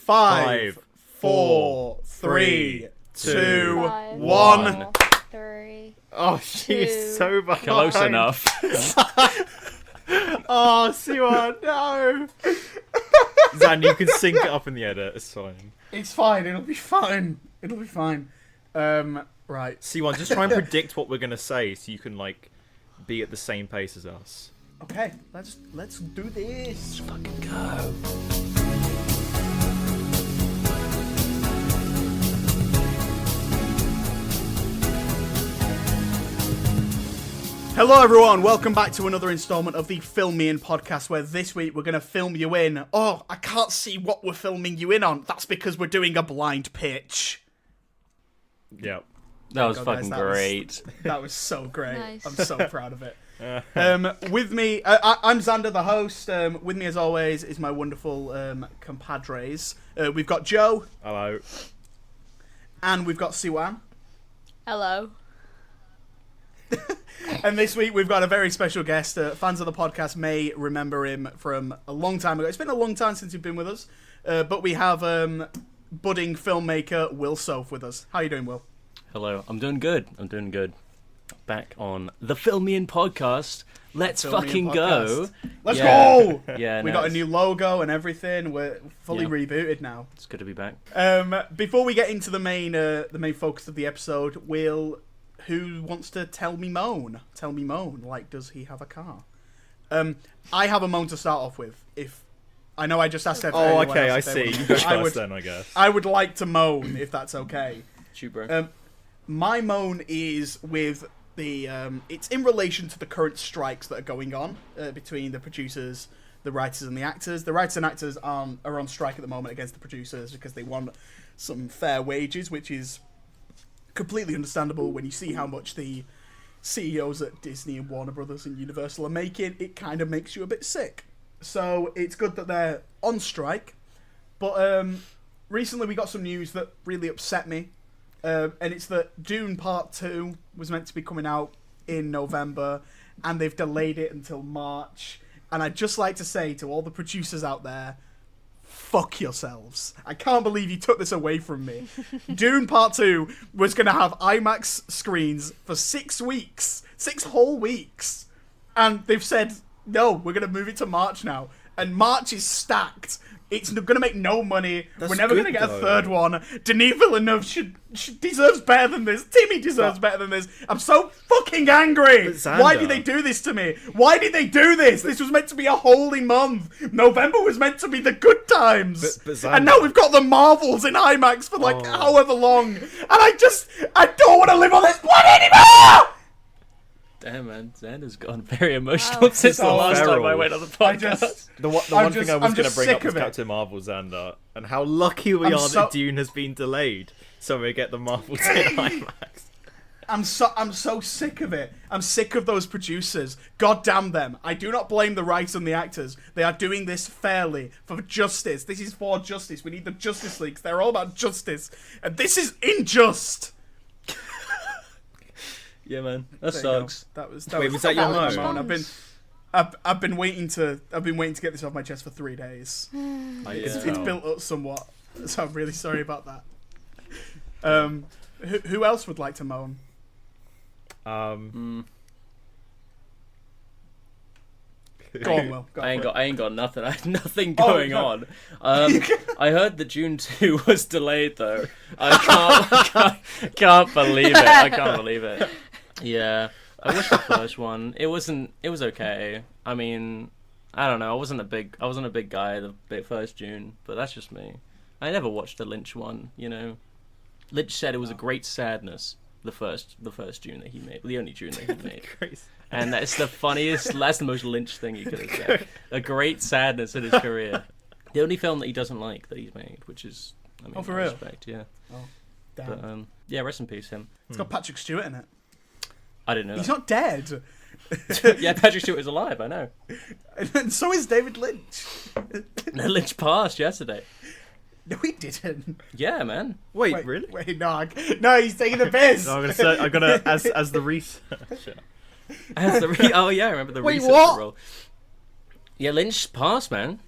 5, 4, 3, 2, 1. 3. Oh, she's so behind. Close enough. Oh, Siwa, no. Zan, you can sync it up in the edit. It's fine. It's fine. It'll be fine. Right. C1, just try and predict what we're gonna say, so you can be at the same pace as us. Okay. Let's do this. Fucking go. Hello everyone, welcome back to another installment of the Film Me In podcast, where this week we're going to film you in. Oh, I can't see what we're filming you in on. That's because we're doing a blind pitch. Yep. That was God, fucking guys, great. That was so great. Nice. I'm so proud of it. With me, I'm Xander, the host. With me as always is my wonderful compadres. We've got Joe. Hello. And we've got Siwan. Hello. And this week we've got a very special guest. Fans of the podcast may remember him from a long time ago. It's been a long time since you've been with us. But we have budding filmmaker Will Soph with us. How you doing, Will? Hello. I'm doing good. Back on the Film Me In podcast. Let's Film Me In fucking podcast. go. Let's go! Yeah, We got a new logo and everything. We're fully rebooted now. It's good to be back. Before we get into the main focus of the episode, who wants to tell me moan? Tell me moan. Like, does he have a car? I have a moan to start off with. If I know I just asked everyone. Oh, else okay, I if they see. want- You go first then, I guess. I would like to moan, if that's okay. Shoot, bro. My moan is with the. It's in relation to the current strikes that are going on between the producers, the writers, and the actors. The writers and actors are on strike at the moment against the producers because they want some fair wages, which is completely understandable when you see how much the CEOs at Disney and Warner Brothers and Universal are making. It kind of makes you a bit sick. So it's good that they're on strike. But recently we got some news that really upset me. And it's that Dune Part 2 was meant to be coming out in November, and they've delayed it until March. And I'd just like to say to all the producers out there, fuck yourselves. I can't believe you took this away from me. Dune Part 2 was going to have IMAX screens for 6 weeks. 6 whole weeks. And they've said, no, we're going to move it to March now. And March is stacked. It's going to make no money. That's We're never going to good, get a though. third one. Denis Villeneuve deserves better than this. Timmy deserves better than this. I'm so fucking angry. But Xander- Why did they do this to me? Why did they do this? This was meant to be a holy month. November was meant to be the good times. But And now Xander- we've got the Marvels in IMAX for Oh. however long. And I don't want to live on this planet anymore! Damn, man. Xander's gone very emotional Wow. since the So last time feral. I went on the I podcast. just... The one I'm thing just- I I'm was going just to bring sick up was of it. Captain Marvel, Xander, and how lucky we I'm are so- that Dune has been delayed, so we get the Marvel in IMAX. I'm so sick of it. I'm sick of those producers. God damn them. I do not blame the writers and the actors. They are doing this fairly for justice. This is for justice. We need the Justice Leagues. They're all about justice. And this is unjust. Yeah, man. That There you go. sucks. That was Was that your my moan? I've been waiting to get this off my chest for 3 days. It's built up somewhat. So I'm really sorry about that. Who else would like to moan? Go on, Will. Go I for it. ain't got nothing. I have nothing Oh, going no. on. I heard that June 2 was delayed though. I can't believe it. I can't believe it. Yeah, I wish the first one. It was okay. I mean, I don't know. I wasn't a big guy the first June, but that's just me. I never watched the Lynch one. You know, Lynch said it was a great sadness. The first June that he made, the only June that he made. Crazy. And that's the funniest, that's the most Lynch thing he could have said. A great sadness in his career. The only film that he doesn't like that he's made, which is, I mean, for I real? respect, yeah. Damn. But, yeah, rest in peace, him. It's got Patrick Stewart in it. I didn't know He's that. not dead. Yeah, Patrick Stewart is alive, I know. And so is David Lynch. Lynch passed yesterday. No, he didn't. Yeah, man. Wait, really? Wait, no, he's taking the piss. No, I'm gonna as the researcher. Oh yeah, I remember the Wait, researcher what? role. Yeah, Lynch passed, man.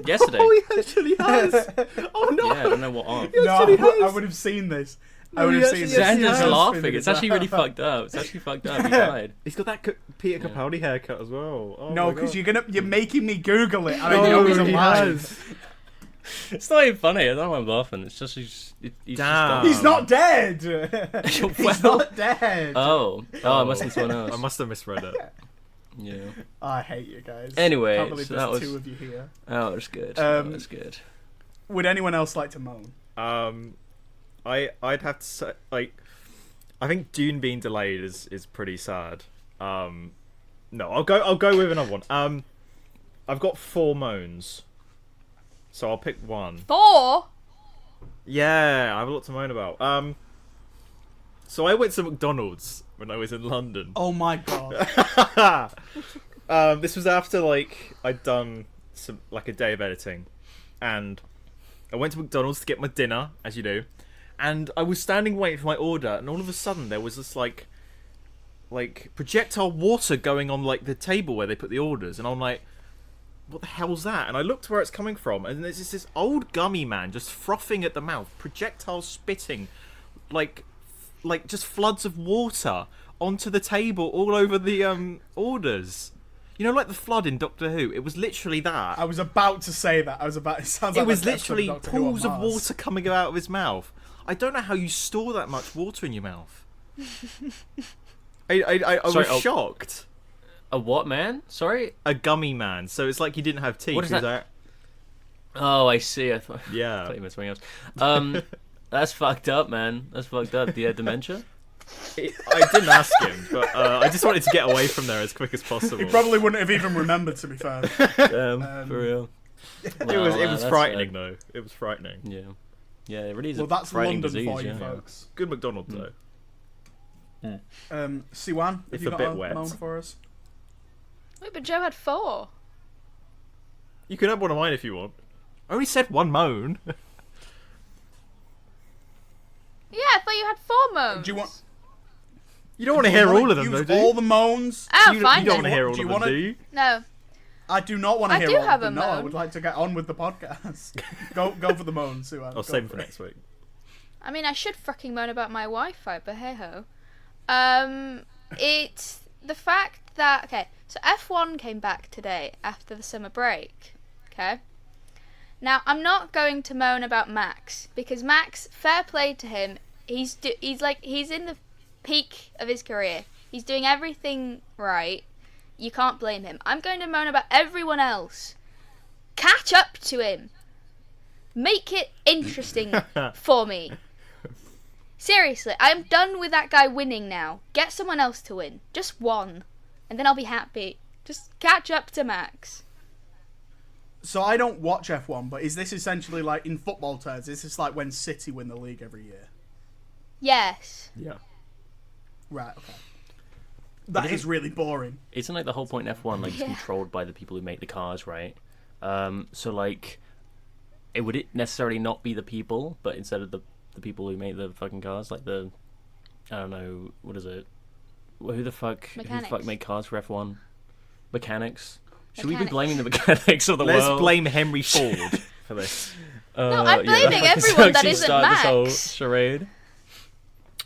Yesterday. Oh, he actually has. Oh no. Yeah, I don't know what on. No, actually has. I would have seen this. I No, would he have seen actually this. has. Xander's has laughing. It's actually really fucked up. It's actually fucked up. He died. He's got that Peter Capaldi haircut as well. Oh No, my because God. you're making me Google it. And I No, know he's he alive. has. It's not even funny. I don't know why I'm laughing. It's just he's Damn. just He's not dead. He's Well- not dead. Oh, I must be someone else. I must have misread it. Yeah. I hate you guys. Anyway, can't believe so there's that was- two of you here. Oh, it's good. Um, That's good. Would anyone else like to moan? I'd have to say, like, I think Dune being delayed is pretty sad. No, I'll go with another one. I've got 4 moans, so I'll pick one. 4? Yeah, I have a lot to moan about. So I went to McDonald's when I was in London. Oh my god. This was after like I'd done a day of editing, and I went to McDonald's to get my dinner, as you do, and I was standing waiting for my order, and all of a sudden there was this like projectile water going on like the table where they put the orders, and I'm like, what the hell's that? And I looked where it's coming from, and there's just this old gummy man just frothing at the mouth, projectile spitting, like just floods of water onto the table all over the orders. You know, like the flood in Doctor Who. It was literally that. I was about to say that. It sounds like It was that episode literally Doctor Who on pools of Mars. water coming out of his mouth. I don't know how you store that much water in your mouth. I Sorry, was shocked. A what man? Sorry. A gummy man. So it's like he didn't have teeth. What is He was that? Oh, I see. I thought Yeah. you meant something else. That's fucked up, man. That's fucked up. Do you have dementia? I didn't ask him, but I just wanted to get away from there as quick as possible. He probably wouldn't have even remembered, to be fair. For real. It was that's frightening sad. though. It was frightening. Yeah. Yeah, it really is Well, a that's frightening London disease. for you, yeah. folks. Good McDonald's though. Siwan, have It's you a got bit a wet. moan for us? Wait, but Joe had 4. You can have one of mine if you want. I only said one moan. Yeah, I thought you had 4 moans. Do you want? You don't want to hear all of them, use though, do you? all the moans? Oh, you fine don't then. want to hear all Do of you them, wanna- do you? No. I do not want to I hear do all have of them. a No, I moan. would like to get on with the podcast. go for the moans, Siwan. I'll Go save them for it. next week. I mean, I should fucking moan about my Wi-Fi, but hey ho. It's the fact that so F1 came back today after the summer break. Okay. Now I'm not going to moan about Max because Max, fair play to him, he's in the peak of his career. He's doing everything right. You can't blame him. I'm going to moan about everyone else. Catch up to him. Make it interesting for me. Seriously, I'm done with that guy winning now. Get someone else to win. Just one. And then I'll be happy. Just catch up to Max. So I don't watch F1, but is this essentially like in football terms? Is this like when City win the league every year? Yes. Yeah. Right. Okay. That is really boring. Isn't like the whole point in F1 like it's Yeah. controlled by the people who make the cars, right? So like, would it necessarily not be the people, but instead of the people who make the fucking cars, like the, I don't know, what is it? Who the fuck Mechanics. make cars for F1? Mechanics. Should we be Mechanics. blaming the mechanics of the Let's world? blame Henry Ford for this. No, I'm blaming everyone that actually isn't start this whole Max. charade.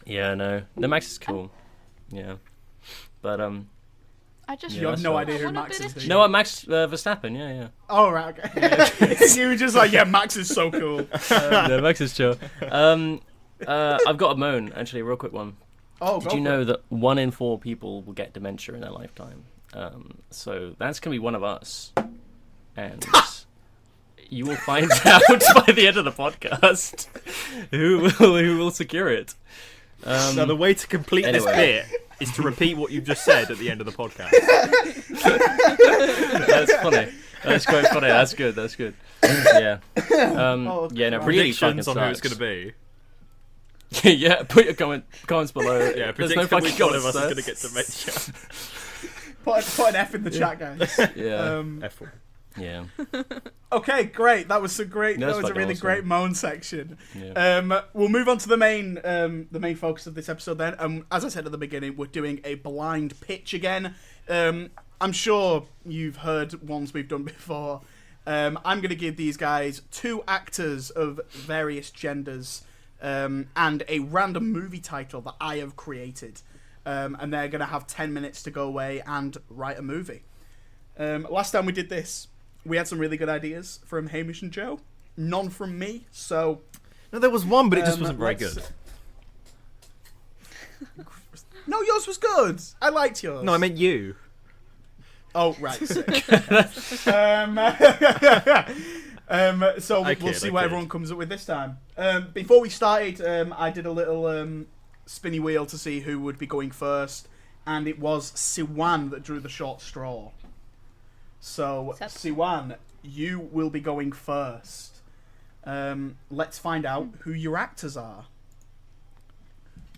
Yeah, no, Max is cool. Yeah, but I just Yeah, You have that's no right. idea who want a Max bit is. of do you? no, Max Verstappen. Yeah. Oh right. Okay. You were just like, yeah, Max is so cool. No, Max is chill. I've got a moan, actually, a real quick one. Oh, Did you know that 1 in 4 people will get dementia in their lifetime? So that's going to be one of us. And you will find out by the end of the podcast who will secure it. Now, the way to complete this anyway. bit is to repeat what you've just said at the end of the podcast. That's funny. That's quite funny. That's good. Yeah. Yeah, no, really fucking Predictions on who it's sucks. going to be. Yeah, put your comments below. Yeah, There's predict no fucking which one of us is comments going to get dementia. Put an F in the chat, guys. Yeah. F1. Yeah. Okay, great. That was so great. That's That was a fucking really awesome. great moan section. Yeah. We'll move on to the main focus of this episode then. As I said at the beginning, we're doing a blind pitch again. I'm sure you've heard ones we've done before. I'm going to give these guys 2 actors of various genders and a random movie title that I have created. And they're going to have 10 minutes to go away and write a movie. Last time we did this, we had some really good ideas from Hamish and Joe. None from me, so... No, there was one, but it just wasn't very let's- good. No, yours was good. I liked yours. No, I meant you. Oh, right. Sick. So I we'll kid, see I what kid. everyone comes up with this time. Before we started, I did a little spinny wheel to see who would be going first, and it was Siwan that drew the short straw. So, Sup? Siwan, you will be going first. Let's find out who your actors are.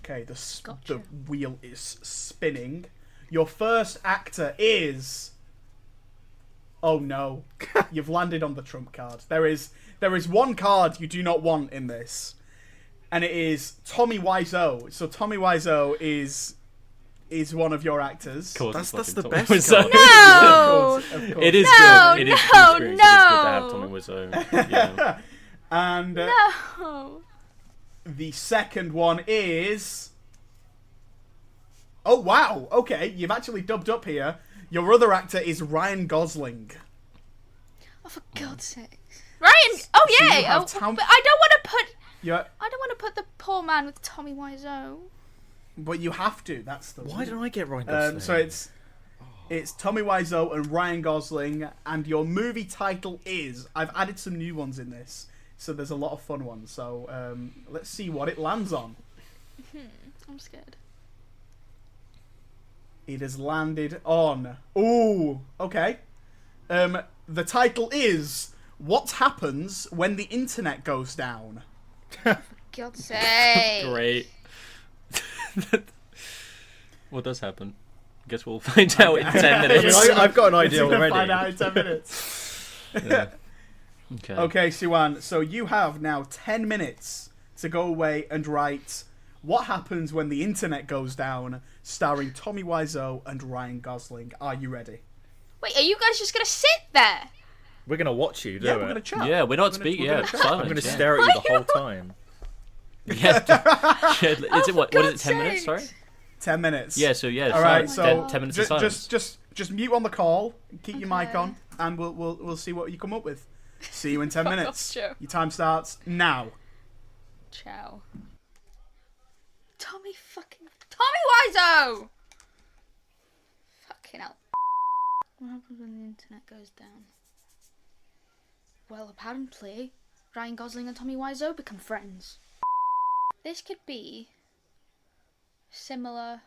Okay, the Gotcha. wheel is spinning. Your first actor is... Oh no, you've landed on the trump card. There is one card you do not want in this, and it is Tommy Wiseau. So Tommy Wiseau is one of your actors. Of course, That's it's the fucking best Tommy card. Wiseau. No! Of course. It is No, good. It is no, good experience. It is good to have no. Tommy Wiseau. Yeah. And No. the second one is... Oh wow, okay, you've actually dubbed up here. Your other actor is Ryan Gosling. Oh, for God's sake. Ryan! Oh, So you yeah! have Oh, Tom- but I don't want to put... Yeah, I don't want to put the poor man with Tommy Wiseau. but you have to. That's the Why rule. don't I get Ryan Gosling? So it's Tommy Wiseau and Ryan Gosling, and your movie title is... I've added some new ones in this, so there's a lot of fun ones. So let's see what it lands on. I'm scared. It has landed on... Ooh, okay. The title is What Happens When the Internet Goes Down? God's sake. Great. What does happen? Guess we'll find out in 10 minutes. I've got an idea We're gonna already. find out in 10 minutes. Yeah. Okay. Okay, Siwan, so you have now 10 minutes to go away and write What Happens When the Internet Goes Down, starring Tommy Wiseau and Ryan Gosling. Are you ready? Wait, are you guys just going to sit there? We're gonna watch you do Yeah, it. we're going to chat. Yeah, we're not gonna- speaking. we're Yeah, gonna chat. silent. I'm gonna yeah. stare at you the whole time. Yeah. Yeah, is Oh, it what? for What is it? God's 10 minutes? sake. Sorry. 10 minutes. Yeah. So yeah. All right, silence. so 10 minutes of silence. just mute on the call, keep your mic Okay. on, and we'll see what you come up with. See you in 10 Fuck off, minutes. Joe. Your time starts now. Ciao. Tommy Wiseau! Fucking hell. What happens when the internet goes down? Well, apparently, Ryan Gosling and Tommy Wiseau become friends. This could be similar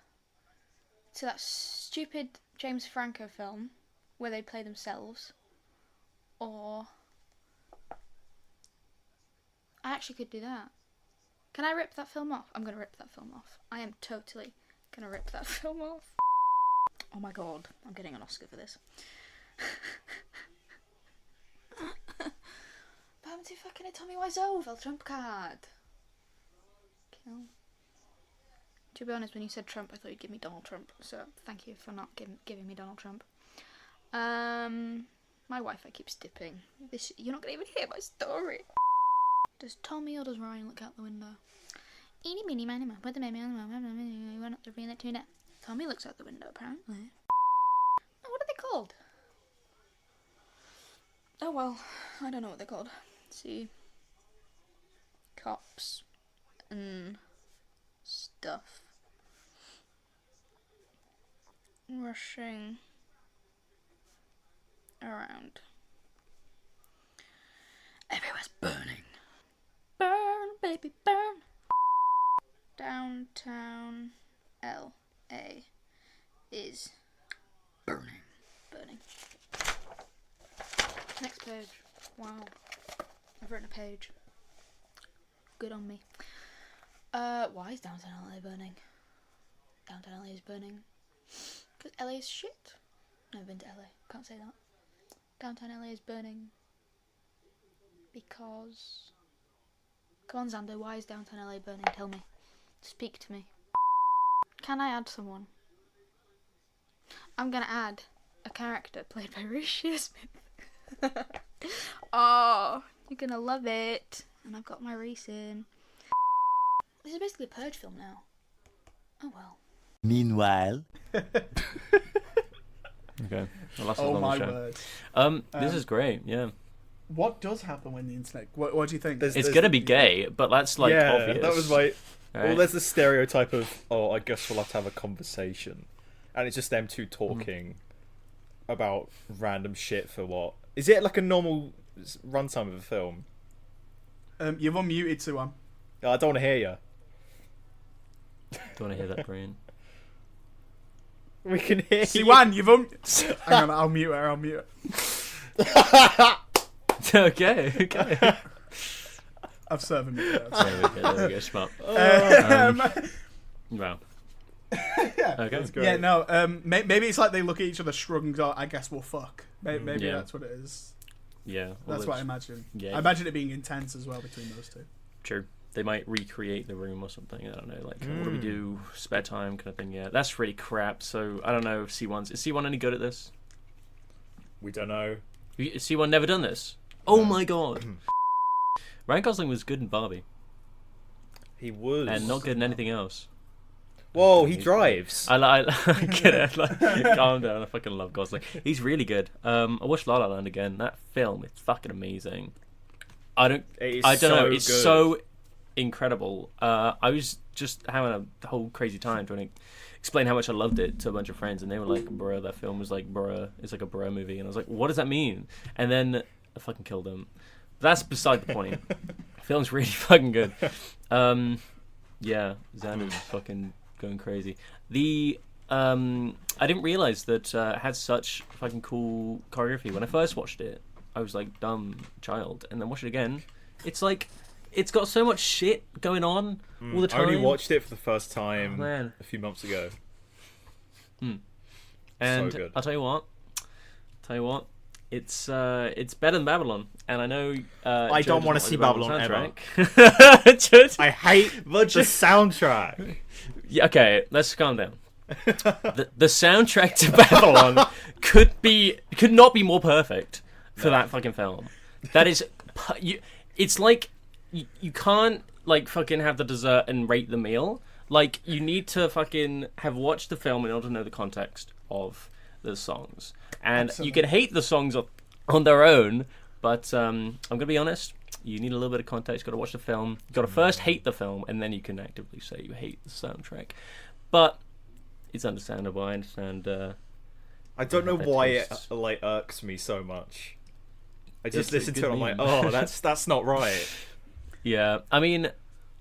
to that stupid James Franco film where they play themselves, or I actually could do that. Can I rip that film off? I'm gonna rip that film off. I am totally gonna rip that film off. Oh my god, I'm getting an Oscar for this. But I'm too fucking a Tommy Wiseau with a Trump card. Kill. To be honest, when you said Trump, I thought you'd give me Donald Trump. So thank you for not giving me Donald Trump. My Wi-Fi keeps dipping. You're not gonna even hear my story. Does Tommy or does Ryan look out the window? Eeny, meeny, miny, moe, put the baby on the moe, we went up to bring it to net. Tommy looks out the window, apparently. Oh, what are they called? Oh well, I don't know what they're called. Let's see. Cops and stuff. Rushing around. Everywhere's burning. Burn, baby, burn. Downtown LA is burning. Burning. Next page. Wow. I've written a page. Good on me. Why is downtown LA burning? Downtown LA is burning. Because LA is shit. Never been to LA. Can't say that. Downtown LA is burning. Because... Come on, Xander, why is downtown LA burning? Tell me. Speak to me. Can I add someone? I'm gonna add a character played by Reese Shearsmith. Oh, you're gonna love it. And I've got my racing. This is basically a Purge film now. Oh well. Meanwhile. Okay. Well, that's Oh on my the show. word. This is great. Yeah. What does happen when the internet? What do you think? It's gonna be gay, but that's like yeah, obvious. that was my. right? Well, there's the stereotype of, oh, I guess we'll have to have a conversation, and it's just them two talking about random shit for what? Is it like a normal runtime of a film? You've unmuted Suwan. I don't want to hear you. Don't want to hear that, Brian. We can hear you. Suwan, you've Hang on, I'll mute her. I'll mute her. Okay. I've served him. There we go, smart. Wow. Yeah. Okay. That's great. Yeah, no. Maybe it's like they look at each other, shrug, and go, "I guess we'll fuck." Maybe Yeah. that's what it is. Yeah. well, That's what I it's- imagine. Yeah. I imagine it being intense as well between those two. True. They might recreate the room or something. I don't know. Like, what do we do? Spare time kind of thing. Yeah. That's really crap. So I don't know if C1's. Is C1 any good at this? We don't know. Has C1 never done this? Oh my god. Ryan Gosling was good in Barbie He was. and not good in anything else. Whoa, he drives. I get it. Like, calm down. I fucking love Gosling. He's really good. I watched La La Land again. That film is fucking amazing. I don't know. It's good. so incredible. I was just having a whole crazy time trying to explain how much I loved it to a bunch of friends, and they were like, "Bruh, that film was like, bruh, it's like a bruh movie." And I was like, "What does that mean?" And then I fucking killed them. That's beside the point. The film's really fucking good. Yeah, Xander's fucking going crazy. I didn't realize that it had such fucking cool choreography. When I first watched it, I was like dumb child, and then watched it again. It's like it's got so much shit going on all the I time. only watched it for the first time Oh, man. a few months ago. And So good. I'll tell you what, it's better than Babylon, and I know. I don't want to see Babylon ever. ever. I hate the soundtrack. Yeah, okay, let's calm down. The soundtrack to Babylon could not be more perfect for that fucking film. That is, it's like you can't like fucking have the dessert and rate the meal. Like you need to fucking have watched the film in order to know the context of the songs, and you can hate the songs on their own. But I'm gonna be honest. You need a little bit of context. Got to watch the film. Got to first hate the film, and then you can actively say you hate the soundtrack. But it's understandable. I understand. I don't know Their why tastes. it like irks me so much. I It's just a listen to good it. I'm like, meme. oh, that's not right. Yeah, I mean,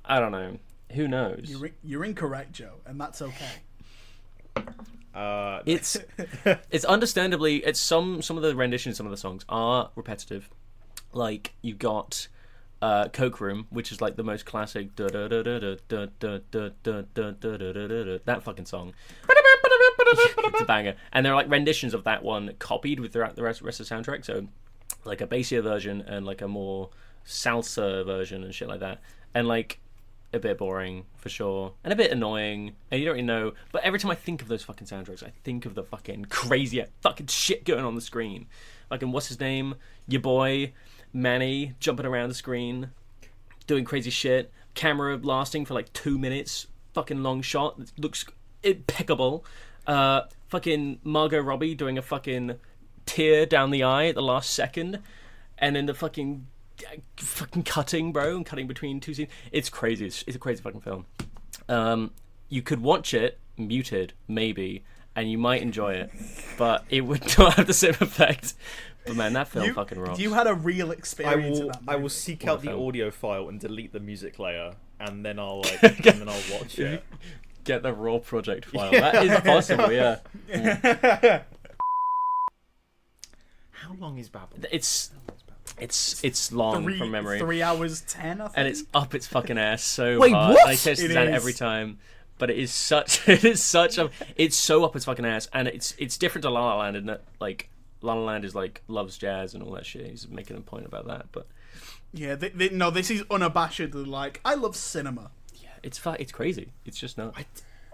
I don't know. Who knows? You're incorrect, Joe, and that's okay. It's understandably. It's some of the renditions, some of the songs are repetitive. Like you got Coke Room, which is like the most classic that fucking song. It's a banger, and there are like renditions of that one copied with throughout the rest of the soundtrack. So like a bassier version and like a more salsa version and shit like that, and like a bit boring for sure, and a bit annoying, and you don't really know. But every time I think of those fucking soundtracks, I think of the fucking crazy fucking shit going on the screen. Fucking what's his name? Your boy Manny jumping around the screen, doing crazy shit. Camera lasting for like 2 minutes. Fucking long shot. It looks impeccable. Fucking Margot Robbie doing a fucking tear down the eye at the last second, and then the fucking cutting, bro, and cutting between two scenes. It's crazy. It's a crazy fucking film. You could watch it muted, maybe, and you might enjoy it, but it would not have the same effect. But man, that film fucking rocks. You had a real experience. in that I will movie. seek What out the film? audio file and delete the music layer, and then I'll watch it. Get the raw project file. That is possible, yeah. How long is Babylon? It's long from memory. 3 hours 10, I think. And it's up its fucking ass so Wait, hard. what? I test It it out is. every time, but it's so up its fucking ass, and it's different to La La Land in that like La La Land is like loves jazz and all that shit. He's making a point about that, but Yeah, no, this is unabashedly like, I love cinema. yeah, it's crazy. It's just not.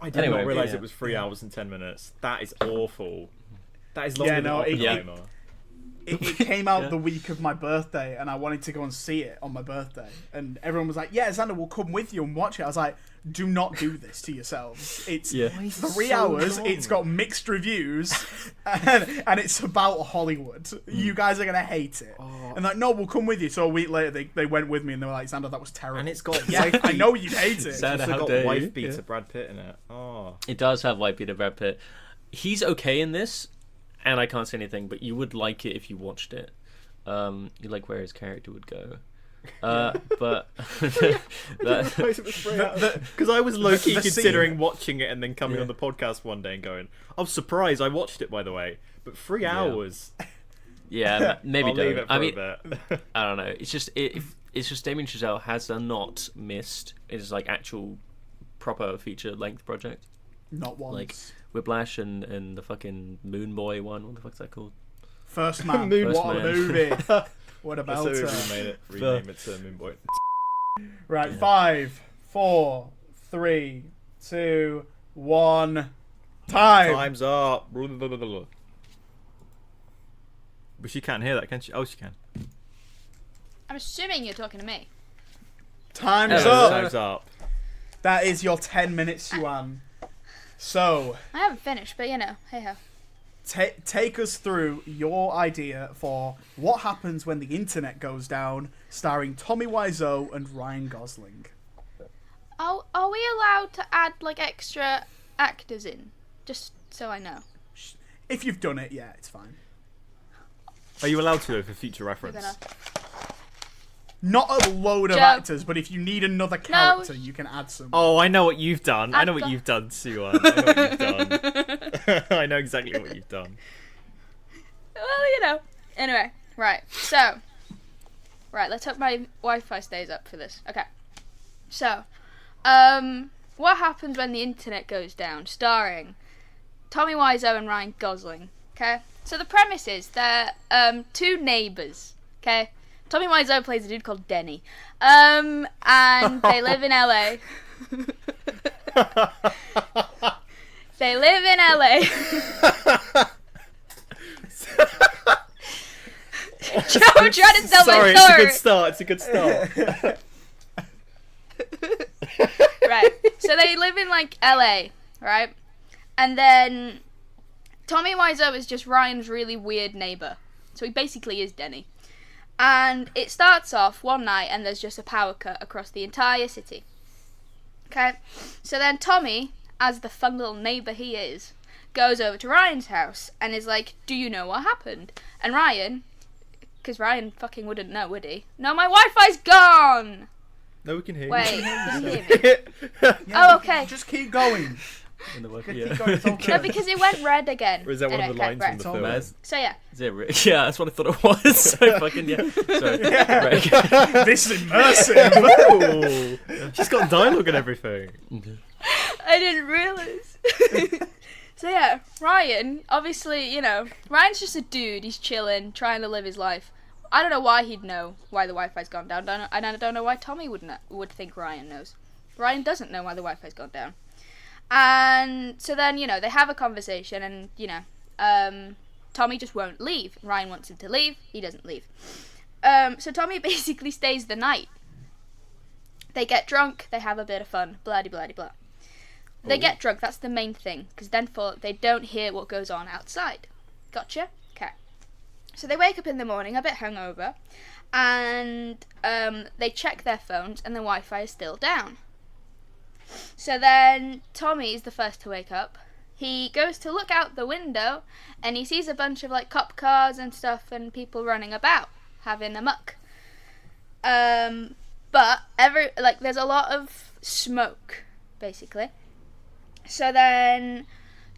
I did Anyway, not realize yeah. it was 3 hours and 10 minutes. That is awful. That is longer Yeah, than no, Oppenheimer. it came out Yeah. the week of my birthday, and I wanted to go and see it on my birthday. And everyone was like, "Yeah, Xander, we'll come with you and watch it." I was like, "Do not do this to yourselves. It's Yeah. 3 hours. It's got mixed reviews, and it's about Hollywood. You guys are gonna hate it." And like, "No, we'll come with you." So a week later, they went with me, and they were like, "Xander, that was terrible." And it's got yeah, wife I know you'd hate it. Xander, It's how got dare you. wife beater Yeah. Brad Pitt in it. Oh. It does have white Peter Brad Pitt. He's okay in this, and I can't say anything, but you would like it if you watched it. You like where his character would go. But Because I was low key the considering scene- watching it and then coming Yeah. on the podcast one day and going, "I'm surprised I watched it, by the way." But 3 hours. yeah, maybe I'll leave don't. it for I mean, a bit. I don't know. It's just it's just Damien Chazelle has not missed his like actual proper feature length project. Not once. Like Whiplash and the fucking Moon Boy one. What the fuck's that called? First Man. Moon what a Man. movie. What That's about so it? rename it to Moon Boy. Right, 5, 4, 3, 2, 1. Time. Time's up. But she can't hear that, can she? Oh, she can. I'm assuming you're talking to me. Time's Hello. up. Time's up. That is your 10 minutes, Yuan. So, I haven't finished, but hey ho. take us through your idea for what happens when the internet goes down, starring Tommy Wiseau and Ryan Gosling. Oh, are we allowed to add like extra actors in? Just so I know. If you've done it, yeah, it's fine. Are you allowed to, though, for future We're reference? gonna. Not a load of Joe. actors, but if you need another character, you can add some. Oh, I know what you've done. I know what I've you've done, Siwan. I know what you've done. I know exactly what you've done. Well, Anyway, right. So, let's hope my Wi-Fi stays up for this. Okay. So, what happens when the internet goes down? Starring Tommy Wiseau and Ryan Gosling. Okay. So the premise is they're two neighbours. Okay. Tommy Wiseau plays a dude called Denny. And they live in LA. They live in LA. Joe, I'm trying to tell Sorry, my story. it's a good start. Right. So they live in like LA, right? And then Tommy Wiseau is just Ryan's really weird neighbor. So he basically is Denny. And it starts off one night and there's just a power cut across the entire city. Okay? So then Tommy, as the fun little neighbor he is, goes over to Ryan's house and is like, "Do you know what happened?" And Ryan, because Ryan fucking wouldn't know, would he? "No, my Wi-Fi's gone!" No, we can hear Wait, you. can you hear me? Yeah, Oh, okay. Just keep going. In the work, Keep yeah. going, it's all No, good. because it went red again. Or is that one of the lines right. from the Tom film? Bez. So yeah. Is it yeah, that's what I thought it was. So fucking yeah. Sorry. Right, okay. This is immersive. Ooh. She's got dialogue and everything. I didn't realise. So yeah, Ryan, obviously, Ryan's just a dude. He's chilling, trying to live his life. I don't know why he'd know why the Wi-Fi's gone down, and I don't know why Tommy would think Ryan knows. Ryan doesn't know why the Wi-Fi's gone down. And so then, they have a conversation, and, Tommy just won't leave. Ryan wants him to leave. He doesn't leave. So Tommy basically stays the night. They get drunk. They have a bit of fun. Blah, blah, blah, blah. They get drunk. That's the main thing. Because then they don't hear what goes on outside. Gotcha? Okay. So they wake up in the morning a bit hungover. And they check their phones. And the Wi-Fi is still down. So then Tommy is the first to wake up. He goes to look out the window and he sees a bunch of like cop cars and stuff and people running about having a muck. But there's a lot of smoke basically. So then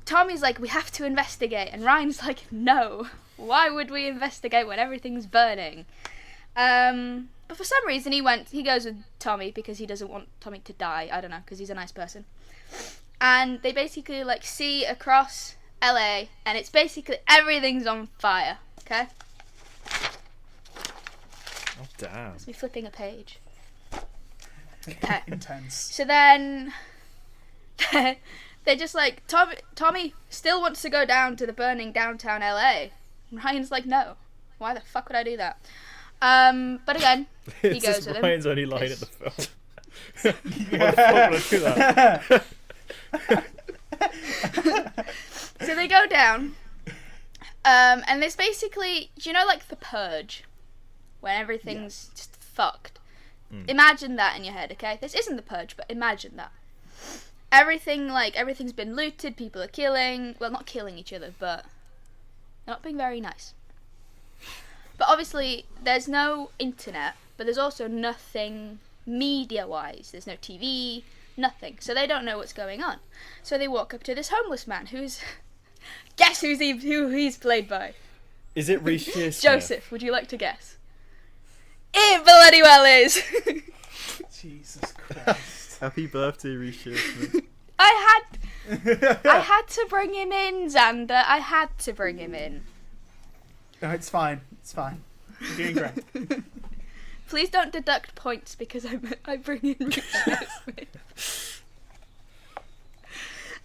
Tommy's like, "We have to investigate," and Ryan's like, "No, why would we investigate when everything's burning?" But for some reason he goes with Tommy because he doesn't want Tommy to die. I don't know, because he's a nice person. And they basically like see across LA and it's basically everything's on fire. Okay? Oh, damn. Let's be flipping a page. Okay. Intense. So then they're just like, Tommy still wants to go down to the burning downtown LA. And Ryan's like, "No, why the fuck would I do that? But again, he It's goes just with him. Ryan's only line in the film. Yeah. Why the fuck would I do that? So they go down, and there's basically, do you know, like The Purge, when everything's just fucked? Imagine that in your head, okay? This isn't The Purge, but imagine that. Everything's been looted, people are killing, well, not killing each other, but not being very nice. But obviously, there's no internet, but there's also nothing media-wise. There's no TV, nothing. So they don't know what's going on. So they walk up to this homeless man who's... Guess who he's played by? Is it Reece Shearsmith? Joseph, would you like to guess? It bloody well is! Jesus Christ. Happy birthday, Reece Shearsmith. I had to bring him in, Xander. I had to bring him in. No, it's fine. It's fine. You're doing great. Please don't deduct points because I bring in Reece Smith.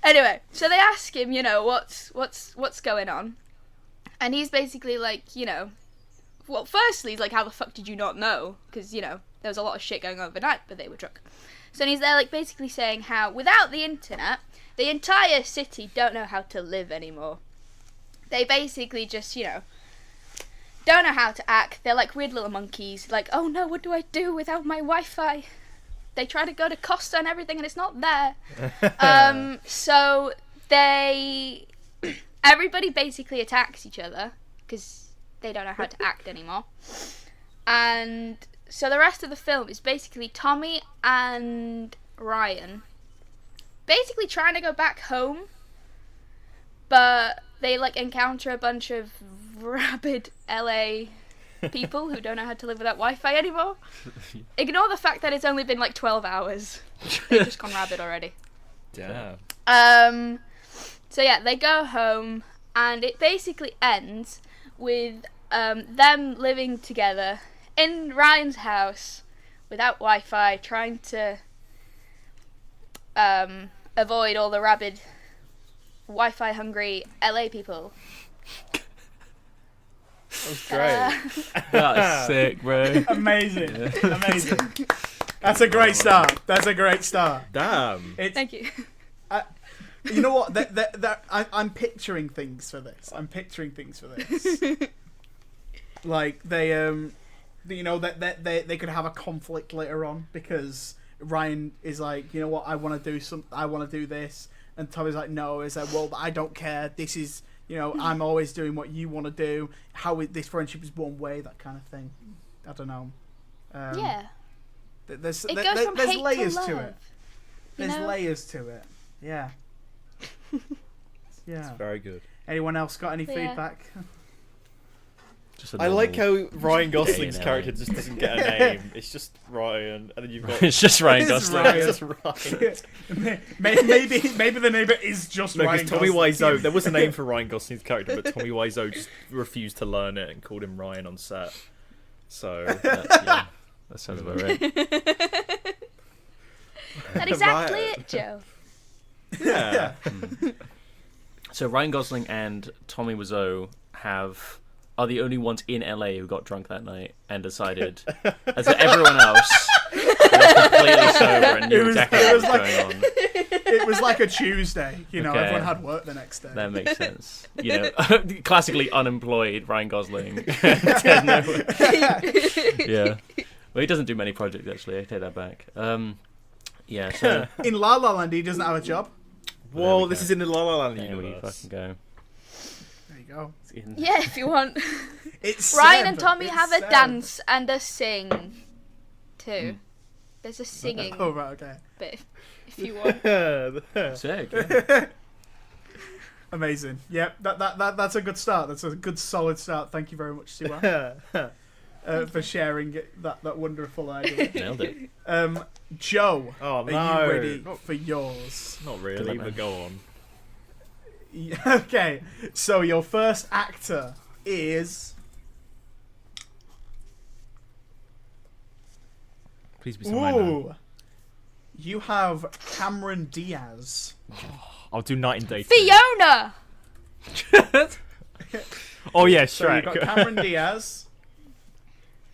Anyway, so they ask him, you know, what's going on, and he's basically like, you know, well, firstly he's like, how the fuck did you not know? Because, you know, there was a lot of shit going on overnight, but they were drunk. So he's there, like, basically saying how without the internet, the entire city don't know how to live anymore. They basically just, you know, don't know how to act. They're like weird little monkeys. Like, oh no, what do I do without my Wi-Fi? They try to go to Costa and everything, and it's not there. So everybody basically attacks each other because they don't know how to act anymore. And so the rest of the film is basically Tommy and Ryan basically trying to go back home, but they like encounter a bunch of rabid LA people who don't know how to live without Wi-Fi anymore. Ignore the fact that it's only been like 12 hours. They've just gone rabid already. Damn. So yeah, they go home, and it basically ends with them living together in Ryan's house without Wi-Fi, trying to avoid all the rabid Wi-Fi hungry LA people. That was great. That's sick, bro. Amazing. Amazing. That's a great start. That's a great start. Damn. Thank you. You know what? I'm picturing things for this. Like they, you know, that they could have a conflict later on because Ryan is like, you know what, I want to do this, and Tommy's like, no. It's like, well, I don't care. This is, you know, I'm always doing what you want to do. This friendship is one way, that kind of thing. I don't know. Yeah. There's It goes from hate layers to to love. it. There's know? layers to it. Yeah. Yeah. Very good. Anyone else got any Yeah. feedback? Just a I like normal- how Ryan Gosling's Day in character LA. just doesn't get a name. It's just Ryan, and then you've got It's just Ryan It's Gosling. Ryan. just Ryan. maybe the neighbour is just No, Ryan because Tommy Gosling. Wiseau, there was a name for Ryan Gosling's character, but Tommy Wiseau just refused to learn it and called him Ryan on set. So Yeah, that sounds about right. That's exactly Right. it, Joe. yeah. So Ryan Gosling and Tommy Wiseau are the only ones in LA who got drunk that night and decided, as everyone else was completely sober and knew exactly what was going on. It was like a Tuesday, you know. Okay. Everyone had work the next day. That makes sense. You know, classically unemployed Ryan Gosling. Yeah. Well, he doesn't do many projects actually. I take that back. Yeah. So In La La Land, he doesn't have a job. Whoa, we this go. is in the La La Land there we universe. fucking go. There you go. It's in- Yeah, if you want. It's Ryan Seb. and Tommy It's have a Seb. dance and a sing too. There's a singing Oh right, okay. bit if you want. Sick. Yeah. Amazing. Yep, that's a good start. That's a good solid start. Thank you very much, Siwa, for sharing that wonderful idea. Nailed it. Joe, Oh are no! you ready for yours? Not Good really, luck, but man. go on. Okay, so your first actor is Please be somewhere now. ooh. You have Cameron Diaz. I'll do Night and Day. too. Fiona. Oh yeah, So you've got Shrek. Cameron Diaz,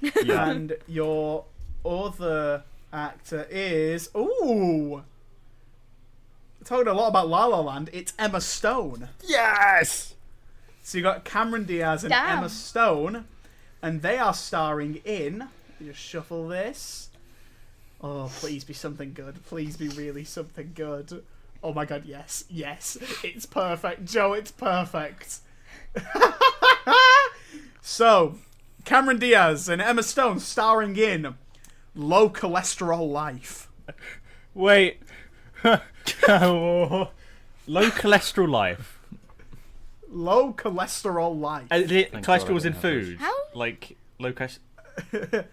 Yeah. and your other actor is talking a lot about La La Land. It's Emma Stone. Yes. So you got Cameron Diaz and Damn. Emma Stone, and they are starring in. Let me just shuffle this. Oh, please be something good. Please be really something good. Oh my god, yes, yes, it's perfect, Joe. It's perfect. So, Cameron Diaz and Emma Stone starring in Low Cholesterol Life. Wait. Low cholesterol life. Low Cholesterol Life. Thank God I Cholesterol's in don't have food. How? Like low cholesterol.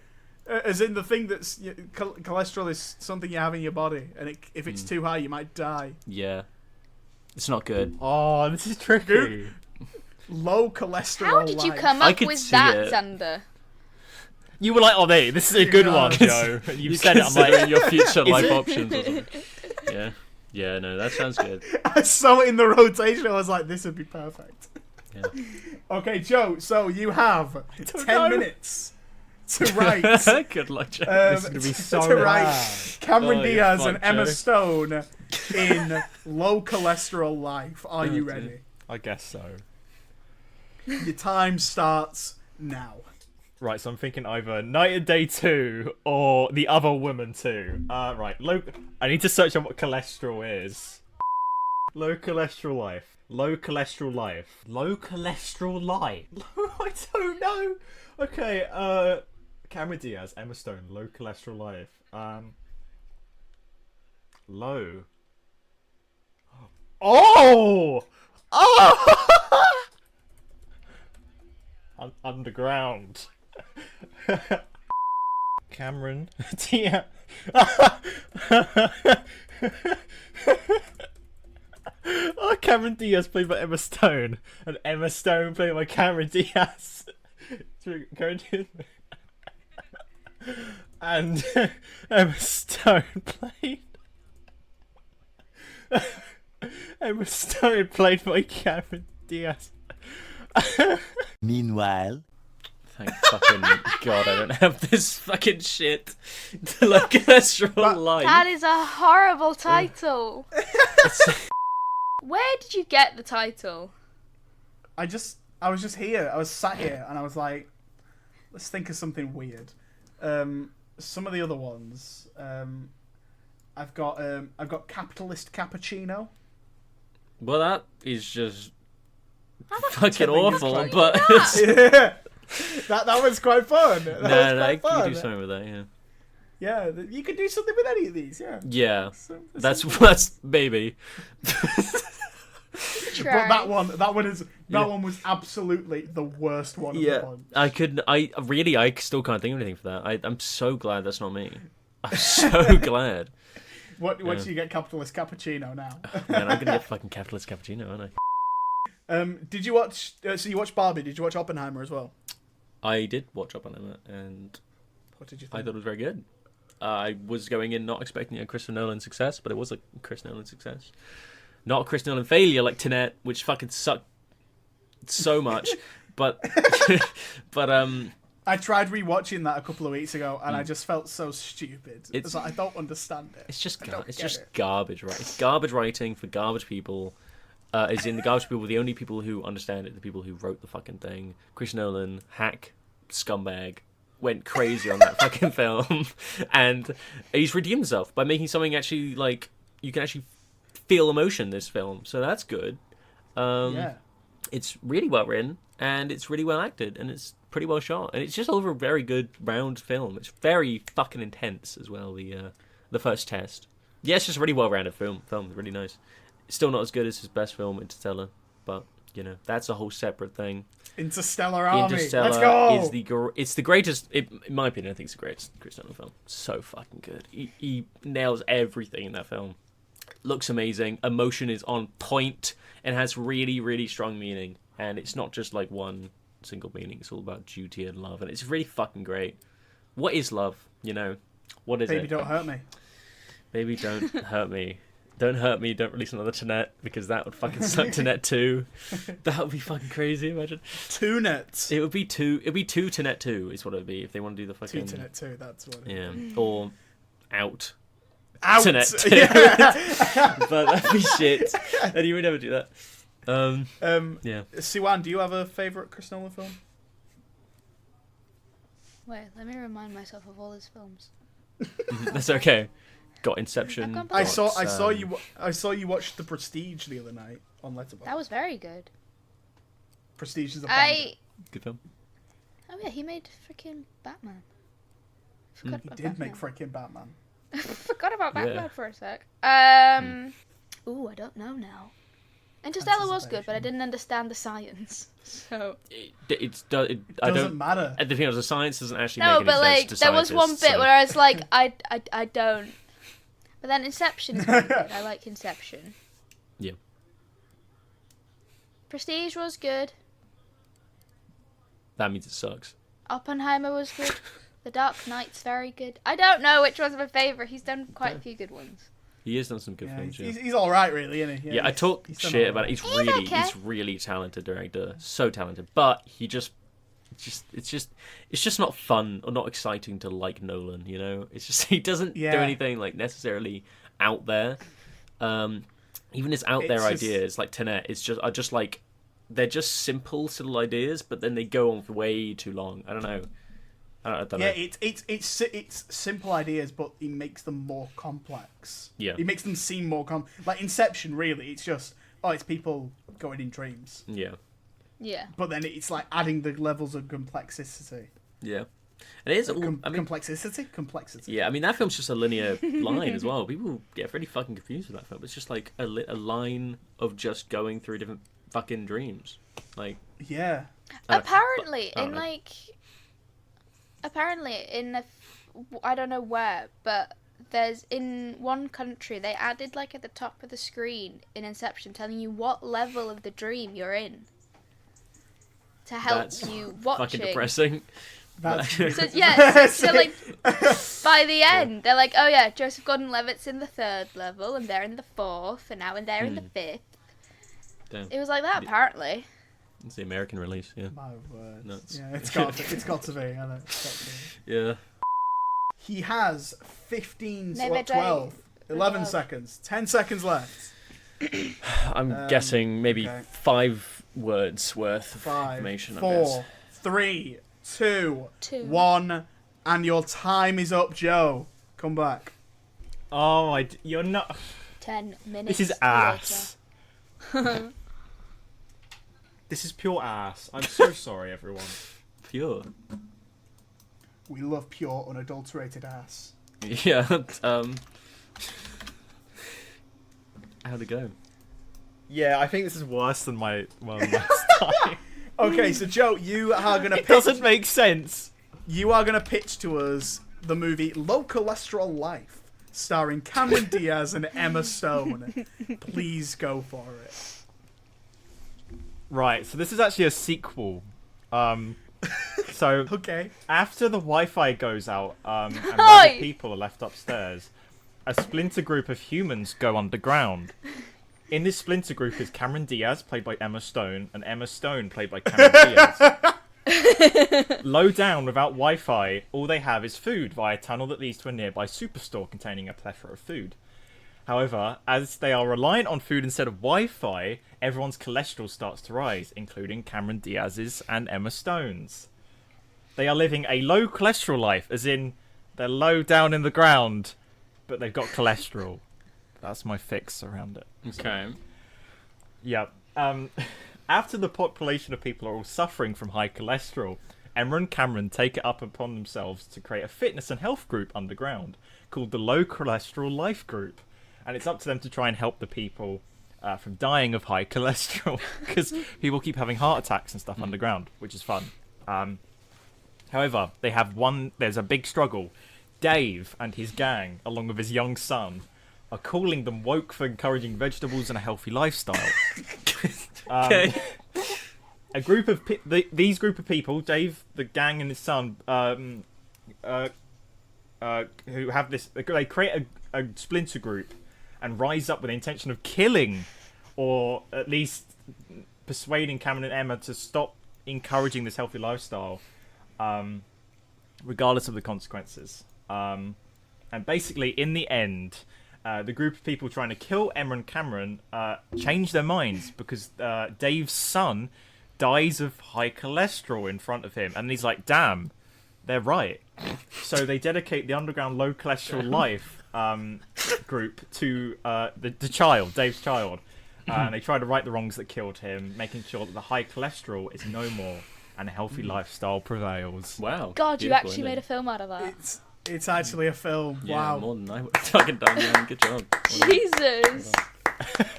As in the thing that's cholesterol is something you have in your body, and if it's too high, you might die. Yeah. It's not good. Oh, this is tricky. Dude. Low cholesterol. How did you life. come I up could with see that, it. Xander? You were like, "Oh, hey, this is a good Yeah. one, Joe." And you said it. I'm like, Considering your future life it? options or something. Yeah. Yeah, no, that sounds good. I saw it in the rotation. I was like, this would be perfect. Yeah. Okay, Joe. So you have 10 know. minutes to write. Good luck, Joe. This is gonna be so to write hard. Cameron Oh, you're Diaz and fucked, Emma Joe. Stone in Low Cholesterol Life. Are you dear. ready? I guess so. Your time starts now. Right, so I'm thinking either Night and Day 2 or The Other Woman 2. Right, I need to search on what cholesterol is. Low cholesterol life. Low cholesterol life. Low cholesterol life. I don't know. Okay, Cameron Diaz, Emma Stone, low cholesterol life. Low. Oh! Oh! Underground. Cameron Diaz. Oh, Cameron Diaz played by Emma Stone, and Emma Stone played by Cameron Diaz. And Emma Stone played. Emma Stone played by Cameron Diaz. Meanwhile, Thank fucking God I don't have this fucking shit. Like cholesterol life. That is a horrible title. Where did you get the title? I was just here. I was sat here, and I was like, let's think of something weird. Some of the other ones. I've got Capitalist Cappuccino. Well, that is just think fucking it's awful, quite- but Yeah. that was quite fun. That was no, quite you can fun. do something with that, yeah. Yeah, you could do something with any of these. Yeah. Yeah, So- that's maybe. Try. But that one was absolutely the worst one. Of the Yeah, bunch. I still can't think of anything for that. I'm so glad that's not me. I'm so glad. What Yeah. do you get? Capitalist Cappuccino now. Man, I'm gonna get fucking capitalist cappuccino, aren't I? Did you watch? So you watched Barbie? Did you watch Oppenheimer as well? I did watch Oppenheimer, and What did you I think? thought it was very good. I was going in not expecting a Christopher Nolan success, but it was a Chris Nolan success. Not a Chris Nolan failure like Tenet, which fucking sucked so much. but I tried rewatching that a couple of weeks ago, and I just felt so stupid. It's like, I don't understand it. it's just don't it's get just it. garbage, right? It's garbage writing for garbage people. As in the garbage people, the only people who understand it, the people who wrote the fucking thing. Chris Nolan, hack, scumbag, went crazy on that fucking film, and he's redeemed himself by making something actually like you can actually feel emotion in this film. So that's good. Yeah. It's really well written, and it's really well acted, and it's pretty well shot, and it's just over a very good round film. It's very fucking intense as well. The first test. Yeah, it's just a really well rounded film. It's really nice. Still not as good as his best film, Interstellar, but you know that's a whole separate thing. Interstellar Army. Interstellar Let's go. is it's the greatest. In my opinion, I think it's the greatest Chris Nolan film. So fucking good. He nails everything in that film. Looks amazing. Emotion is on point and has really, really strong meaning. And it's not just like one single meaning. It's all about duty and love, and it's really fucking great. What is love? You know, what is Baby, it? don't hurt me. Baby, don't hurt me. Don't hurt me. Don't release another Tenet because that would fucking suck. Tenet 2. That would be fucking crazy. Imagine. Two nets. It would be two. It'd be two Tenet 2 is what it would be if they want to do the fucking. Two Tenet 2. That's what. Yeah. Or out. Out. Tenet 2. Yeah. But that'd be shit. And you would never do that. Yeah. Siwan, do you have a favourite Chris Nolan film? Wait, let me remind myself of all his films. That's okay. Got I've Inception. gone I back. saw you watched The Prestige the other night on Letterboxd. That was very good. Prestige is a banger. Good film. Oh yeah, he made freaking Batman. He did make freaking Batman. Forgot about Yeah. Batman for a sec. Ooh, I don't know now. Interstellar was good, but I didn't understand the science. So I Doesn't don't. matter. The thing is, the science doesn't actually no, make any but sense like to there was one scientists, bit so- where I was like, I don't. But then Inception is pretty good. I like Inception. Yeah. Prestige was good. That means it sucks. Oppenheimer was good. The Dark Knight's very good. I don't know which one's my favourite. He's done quite a few good ones. He has done some good Yeah, films. Yeah. he's all right, really, isn't he? Yeah, I he's- talk he's done shit all about it. right. He's okay. really talented director, so talented. But it's just not fun or not exciting to like Nolan. You know, it's just he doesn't do Yeah. anything like necessarily out there. Even his out there It's just- ideas like Tenet, are just like they're just simple little ideas, but then they go on for way too long. I don't know. I don't Yeah, know. it's simple ideas, but he makes them more complex. Yeah. He makes them seem more like Inception. Really, it's just it's people going in dreams, Yeah, Yeah. but then it's like adding the levels of complexity. yeah. And it is. All, I mean, Complexity. yeah, I mean that film's just a linear line as well. People get really fucking confused with that film. It's just like a line of just going through different fucking dreams. Like Yeah. Apparently, I don't in know. like, I don't know where, but there's in one country they added like at the top of the screen in Inception telling you what level of the dream you're in to help That's you fucking watching. depressing. That's So yeah, so like by the end they're like, oh yeah, Joseph Gordon-Levitt's in the 3rd level and they're in the 4th and now and they're in the 5th. Damn. It was like that apparently. It's the American release. Yeah. my word. Nuts. Yeah, it's got to be. I know. It's got to be. Yeah. He has 15, Maybe what, 12, 11 seconds, 10 seconds left. I'm guessing maybe okay. 5 words worth of 5, information. I 4, 3, 2, Two. 1, and your time is up, Joe. Come back. Oh, you're not. 10 minutes. This is ass. This is pure ass. I'm so sorry, everyone. guess. Pure. We love pure, unadulterated ass. Yeah. How'd it go? Yeah, I think this is worse than my last time. Okay, so Joe, you are gonna It doesn't make sense. pitch to us the movie Low Cholesterol Life, starring Cameron Diaz and Emma Stone. Please go for it. Right, so this is actually a sequel. So Okay. after the Wi-Fi goes out, and Oi! other people are left upstairs, a splinter group of humans go underground. In this splinter group is Cameron Diaz, played by Emma Stone, and Emma Stone, played by Cameron Diaz. Low down, without Wi-Fi, all they have is food via a tunnel that leads to a nearby superstore containing a plethora of food. However, as they are reliant on food instead of Wi-Fi, everyone's cholesterol starts to rise, including Cameron Diaz's and Emma Stone's. They are living a low cholesterol life, as in they're low down in the ground, but they've got cholesterol. That's my fix around it. Okay. Yeah. After the population of people are all suffering from high cholesterol, Emma and Cameron take it up upon themselves to create a fitness and health group underground called the Low Cholesterol Life Group. And it's up to them to try and help the people from dying of high cholesterol, because people keep having heart attacks and stuff underground, which is fun. However, there's a big struggle. Dave and his gang, along with his young son, are calling them woke for encouraging vegetables and a healthy lifestyle. Okay. These group of people, Dave, the gang, and his son, who have this, they create a splinter group, and rise up with the intention of killing, or at least persuading Cameron and Emma to stop encouraging this healthy lifestyle, regardless of the consequences. And basically, in the end, the group of people trying to kill Emma and Cameron change their minds because Dave's son dies of high cholesterol in front of him, and he's like, damn, they're right. So they dedicate the underground low cholesterol life group to the child, Dave's child, and they try to right the wrongs that killed him, making sure that the high cholesterol is no more and a healthy lifestyle prevails. Wow. God, you Beautiful, actually isn't made it? a film out of that. It's actually a film. Yeah, Wow. more than I would have fucking done, man. Good job. Jesus.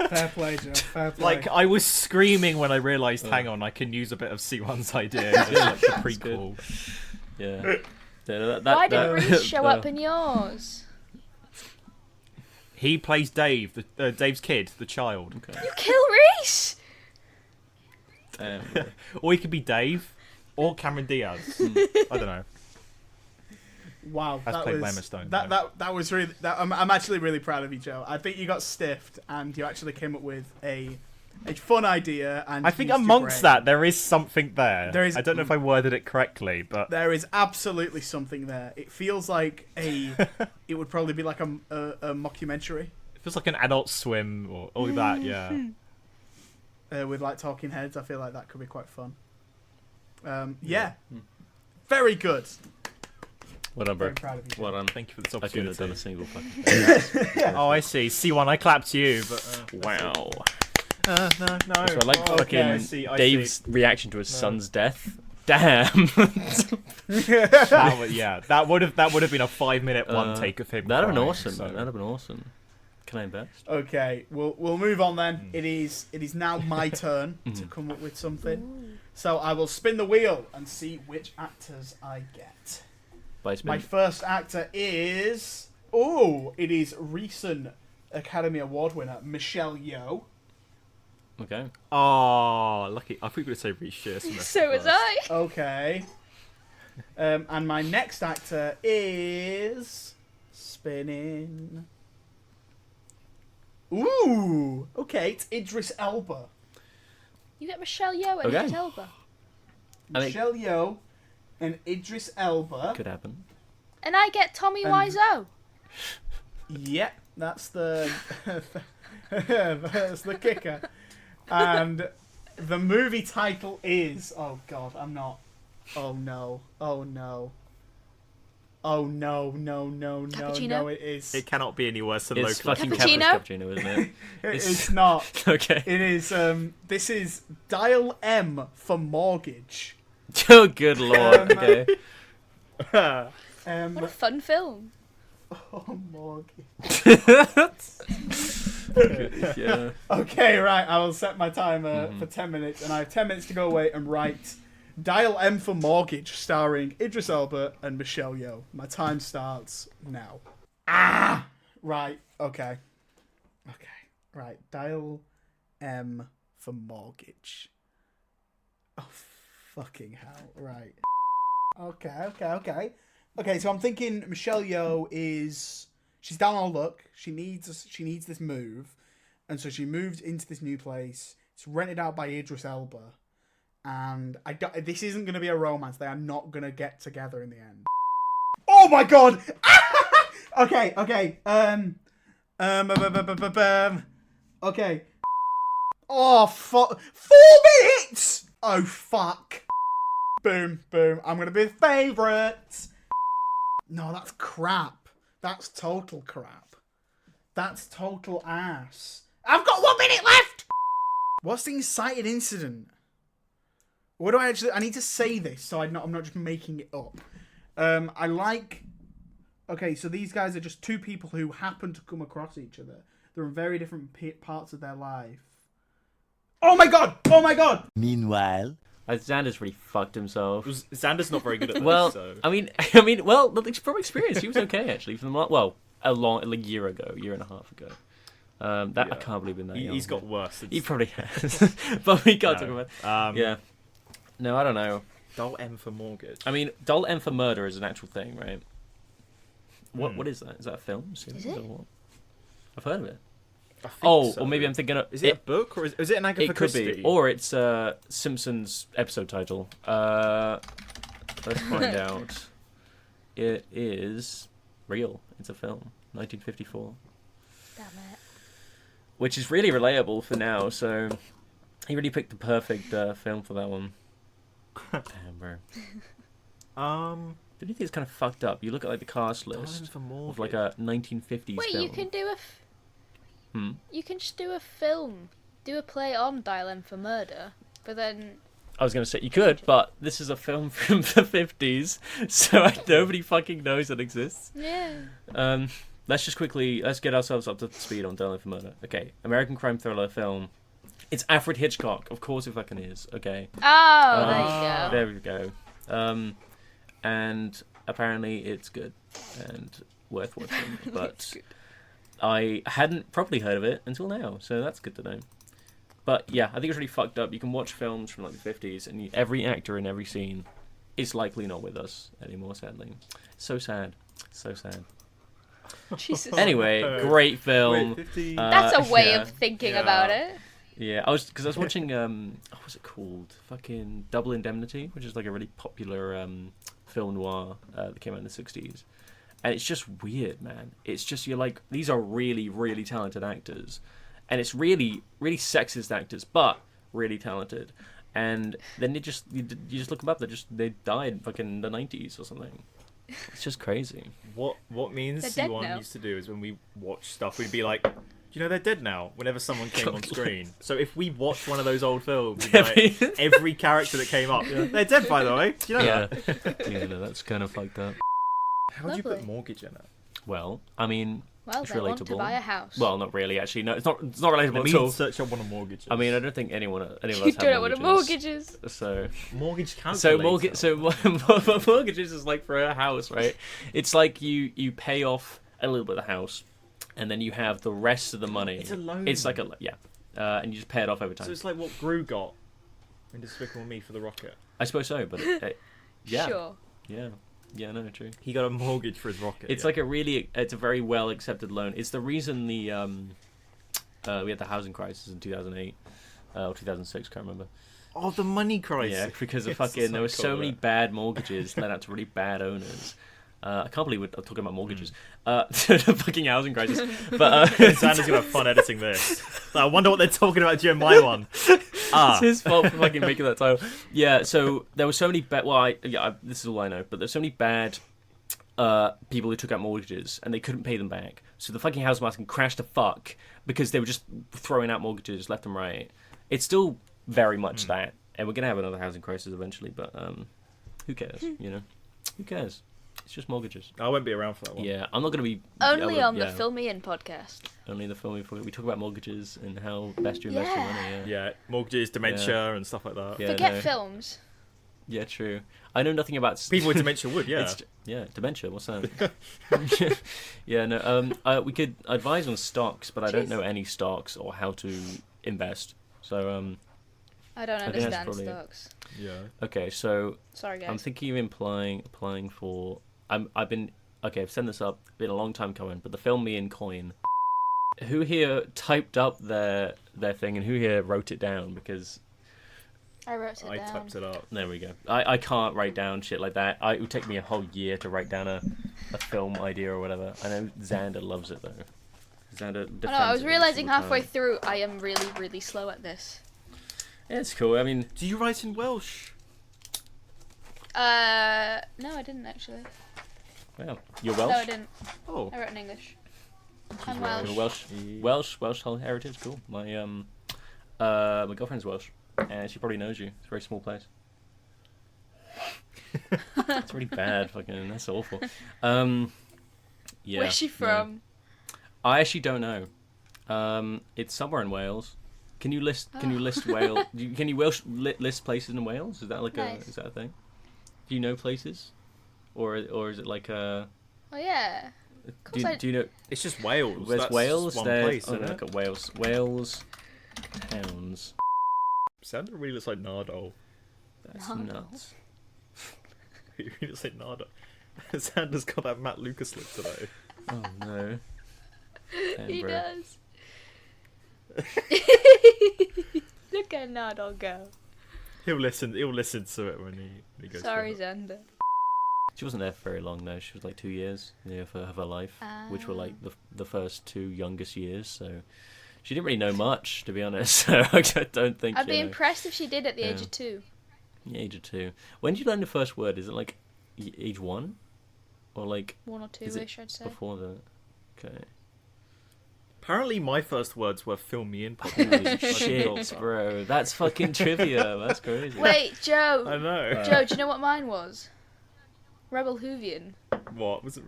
Fair play, Joe. Fair play. Like, I was screaming when I realised, hang on, I can use a bit of C1's idea. It's like the prequel. Yeah. Why did Reese show up in yours? He plays Dave, Dave's kid, the child. Okay. You kill Reese! Damn. Or he could be Dave, or Cameron Diaz. I don't know. wow, As that played by was Emma Stone, that was really. I'm actually really proud of you, Joe. I think you got stiffed, and you actually came up with a fun idea. And I think used your amongst brain. that, there is something there. There is- I don't know if I worded it correctly, but There is absolutely something there. It feels like it would probably be like a mockumentary it feels like an Adult Swim or all that, yeah. with like talking heads. I feel like that could be quite fun. Yeah, very good. Well done, bro. Very proud of you. Joe. Well done. Thank you for this I couldn't have done a opportunity. single fucking thing. Oh, I see. C1, I clapped you, but... Wow. no. So I like Oh, fucking okay, I Dave's reaction to his son's death. Damn. That would have been a 5-minute one take of him. That'd have been crying, awesome, so- man. That'd have been awesome. Can I invest? Okay, we'll move on then. It is now my turn to come up with something. So I will spin the wheel and see which actors I get. By spin. My first actor is it is recent Academy Award winner Michelle Yeoh. Okay. Oh, lucky. I thought you were going to say Reece Shearsmith. So was first. I. Okay. And my next actor is spinning. Ooh, okay, it's Idris Elba. You get Michelle Yeoh and Okay. Idris Elba. I think- Michelle Yeoh and Idris Elba. Could happen. And I get Tommy And- Wiseau. Yep, that's the that's the kicker. And the movie title is I'm not. Oh no. Oh no. Oh no, no, Cappuccino? it is. It cannot be any worse than It's local. fucking Cappuccino? Cappuccino, isn't it? It's not. Okay. It is this is Dial M for Mortgage. Oh, good lord. Okay. What a fun film. Oh, Mortgage. Yeah. Okay, right, I will set my timer for 10 minutes, and I have 10 minutes to go away and write Dial M for Mortgage, starring Idris Elba and Michelle Yeoh. My time starts now. Right, okay. Right, Dial M for Mortgage. Oh, fucking hell, right. Okay. Okay, so I'm thinking Michelle Yeoh she's down on her luck. She needs this move, and so she moved into this new place. It's rented out by Idris Elba, and this isn't going to be a romance. They are not going to get together in the end. Oh my god! Okay. Okay. Oh fuck! 4 minutes! Oh fuck! Boom. I'm gonna be the favourite. No, that's crap. That's total crap. That's total ass. I've got 1 minute left! What's the incited incident? What do I need to say this so I'm not just making it up. Okay, so these guys are just two people who happen to come across each other. They're in very different parts of their life. Oh my god! Meanwhile, Xander's really fucked himself. Xander's not very good at this, Well, so... I mean, from experience, he was okay actually. A year and a half ago. I can't believe in that. He's got worse. He probably has, but we can't talk No. about. Yeah. No, I don't know. Dull M for Mortgage. I mean, Dull M for Murder is an actual thing, right? What is that? Is that a film? Is it? Or what? I've heard of it. I think Oh, so. or maybe I'm thinking of Is it a book or is it an Agatha It could Christie? be, or it's Simpsons episode title. Let's find out. It is real. It's a film, 1954, Damn it. which is really relatable for now. So he really picked the perfect film for that one. Damn, bro. Um, Don't you think it's kind of fucked up? You look at like the cast Dialing list for Mortgage. of like a 1950s Wait, film. you can do you can just do a film, do a play on Dial M for Murder, but then I was going to say you could, but this is a film from the 50s, so nobody fucking knows it exists. yeah. Let's get ourselves up to speed on Dial M for Murder. Okay, American crime thriller film. It's Alfred Hitchcock, of course it fucking is. Okay, Oh, there you go. there we go. And apparently it's good and worth watching, but I hadn't properly heard of it until now, so that's good to know. But yeah, I think it's really fucked up. You can watch films from like the 50s, and every actor in every scene is likely not with us anymore, sadly. So sad. So sad. Jesus. Anyway, great film. Wait, 50... That's a way yeah. of thinking Yeah. about it. Yeah, I was watching what was it called? Fucking Double Indemnity, which is like a really popular film noir that came out in the 60s. And it's just weird, man. It's just you're like, these are really, really talented actors. And it's really, really sexist actors, but really talented. And then you just look them up. They died fucking in the 90s or something. It's just crazy. What me and They're dead C1 now. used to do is when we watch stuff, we'd be like, you know, they're dead now. Whenever someone came on screen, so if we watched one of those old films, we'd be like, every character that came up, they're dead by the way. Do you know Yeah, that? yeah, no, that's kind of fucked up. How would you put Lovely. mortgage in it? Well, I mean, Well, it's they want to relatable. buy a house. Well, not really. Actually, no, it's not relatable Let at all. me search up on a mortgage. I mean, I don't think any of us you have don't know what a mortgage mortgages. is. So, mortgage so calculator. mortgages is like for a house, right? It's like you pay off a little bit of the house, and then you have the rest of the money. It's a loan. It's like and you just pay it off over time. So it's like what Gru got in Despicable Me for the rocket. I suppose so, but yeah, Sure. yeah, no, true. He got a mortgage for his rocket. It's like it's a very well accepted loan. It's the reason we had the housing crisis in 2008 or 2006, can't remember. oh, the money crisis. Yeah, because of Yes, fucking there were that's so what I many call bad mortgages led out to really bad owners. I can't believe we're talking about mortgages. The fucking housing crisis. But Xander's gonna have fun editing this. I wonder what they're talking about during my one. it's his fault for fucking making that title. Yeah, so there were so many bad. Well, this is all I know, but there's so many bad people who took out mortgages and they couldn't pay them back. So the fucking housing market crashed to fuck because they were just throwing out mortgages left and right. It's still very much that, and we're gonna have another housing crisis eventually. But who cares? You know, who cares? It's just mortgages. I won't be around for that one. Yeah, I'm not gonna be Only on the yeah, Fill Me In podcast. Only the film we talk about mortgages and how best to invest your money. Yeah. Yeah, mortgages, dementia, and stuff like that. Yeah, Forget no. films. Yeah, true. I know nothing about People with dementia would, yeah. Dementia. What's that? Yeah, no. We could advise on stocks, but I don't Jeez. know any stocks or how to invest. So, I don't think that's understand probably- stocks. Yeah. okay. So Sorry, guys. I'm thinking of applying for. I've sent this up. Been a long time coming, but the Film Me In coin. Who here typed up their thing, and who here wrote it down? Because I wrote it I down. typed it up. there we go. I can't write down shit like that. It would take me a whole year to write down a film idea or whatever. I know Xander loves it though. Xander. Oh, no, I was defends it realizing all the halfway time. through I am really, really slow at this. Yeah, it's cool. I mean, Do you write in Welsh? No, I didn't actually. well, you're No, I Welsh. didn't. Oh. I wrote in English. I'm Welsh. You're Welsh whole heritage. Cool. My girlfriend's Welsh, and she probably knows you. It's a very small place. It's really bad. Fucking, that's awful. Yeah. Where's she no. from? I actually don't know. It's somewhere in Wales. Can you list Wales? Can you list places in Wales? Is that like Nice. is that a thing? Do you know places, or is it like a? Oh yeah. Do you know? It's just Wales. Where's That's Wales? one There- place, oh, isn't look it? at Wales. Wales towns. Xander really looks like Nardo. That's Nardo. nuts. He really looks like Nardo. Xander's got that Matt Lucas look today. Oh no. Damn, He bro. does. What Look at Nardole go. He'll listen to it when he goes. Sorry, through it. Xander. She wasn't there for very long though. She was like 2 years, of her life, which were like the first 2 youngest years. So she didn't really know much, to be honest. So I don't think. I'd be impressed if she did at the age Yeah. of 2. The age of 2. When did you learn the first word? Is it like age 1, or like 1 or is it 2-ish, I'd say. before that? Okay. Apparently, my first words were "fill me in." Holy shit, bro! That's fucking trivia. That's crazy. Wait, Joe. I know. Joe, do you know what mine was? Rebel Hoovian. What was it?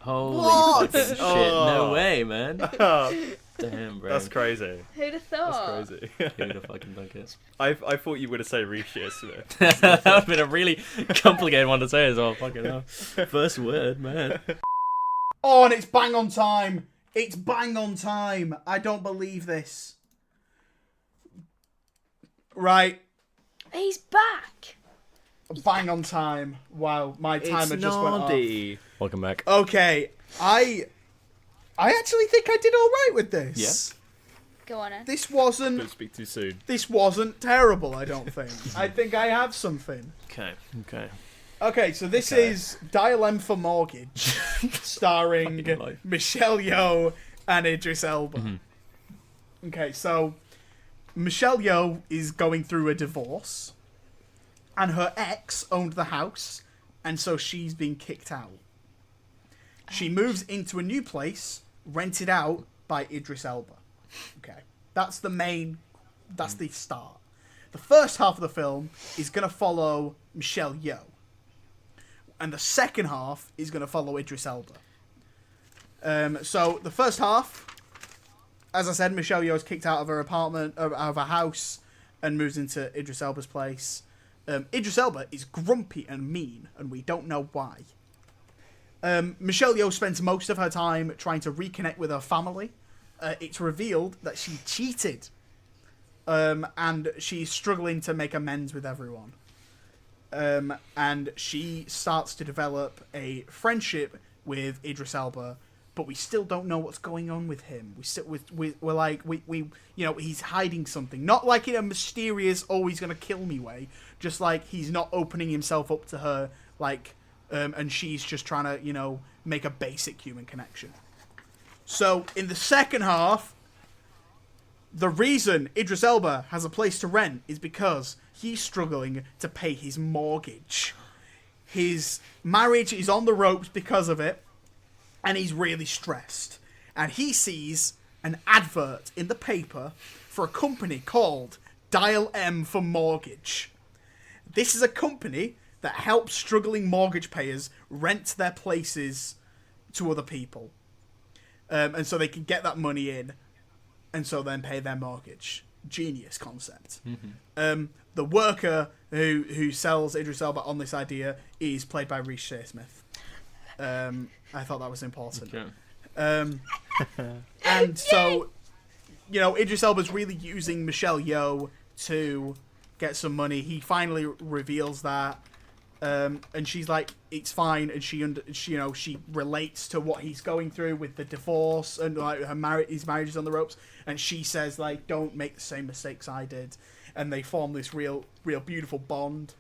Holy What? fucking shit! No way, man. Damn, bro. That's crazy. Who'd have thought? That's crazy. Who'd have fucking done it? I thought you were going to say Rishi Smith. That would have been a really complicated one to say as well. Fucking hell. First word, man. Oh, and it's bang on time. It's bang on time. I don't believe this. Right. He's back. Bang on time. Wow, my timer just went off. Noddy. Welcome back. Okay, I actually think I did all right with this. Go on, then. This wasn't Don't speak too soon. terrible, I don't think. I think I have something. Okay. Okay, so this Okay. is Dial M for Mortgage, starring Fucking life. Michelle Yeoh and Idris Elba. Mm-hmm. Okay, so Michelle Yeoh is going through a divorce, and her ex owned the house, and so she's been kicked out. She moves into a new place, rented out by Idris Elba. Okay, that's the start. The first half of the film is going to follow Michelle Yeoh, and the second half is going to follow Idris Elba. So the first half, as I said, Michelle Yeoh is kicked out of her apartment, out of her house, and moves into Idris Elba's place. Idris Elba is grumpy and mean, and we don't know why. Michelle Yeoh spends most of her time trying to reconnect with her family. It's revealed that she cheated, and she's struggling to make amends with everyone. And she starts to develop a friendship with Idris Elba, but we still don't know what's going on with him. We're like, he's hiding something. Not like in a mysterious, oh, he's gonna kill me way. Just like he's not opening himself up to her, like, and she's just trying to, make a basic human connection. So in the second half, the reason Idris Elba has a place to rent is because he's struggling to pay his mortgage. His marriage is on the ropes because of it, and he's really stressed. And he sees an advert in the paper for a company called Dial M for Mortgage. This is a company that helps struggling mortgage payers rent their places to other people. And so they can get that money in, and so then pay their mortgage. Genius concept. Mm-hmm. The worker who sells Idris Elba on this idea is played by Reece Shearsmith. I thought that was important. Okay. And so, Idris Elba's really using Michelle Yeoh to get some money. He finally reveals that. And she's like, it's fine, and she relates to what he's going through with the divorce and like his marriage is on the ropes, and she says like, don't make the same mistakes I did, and they form this real beautiful bond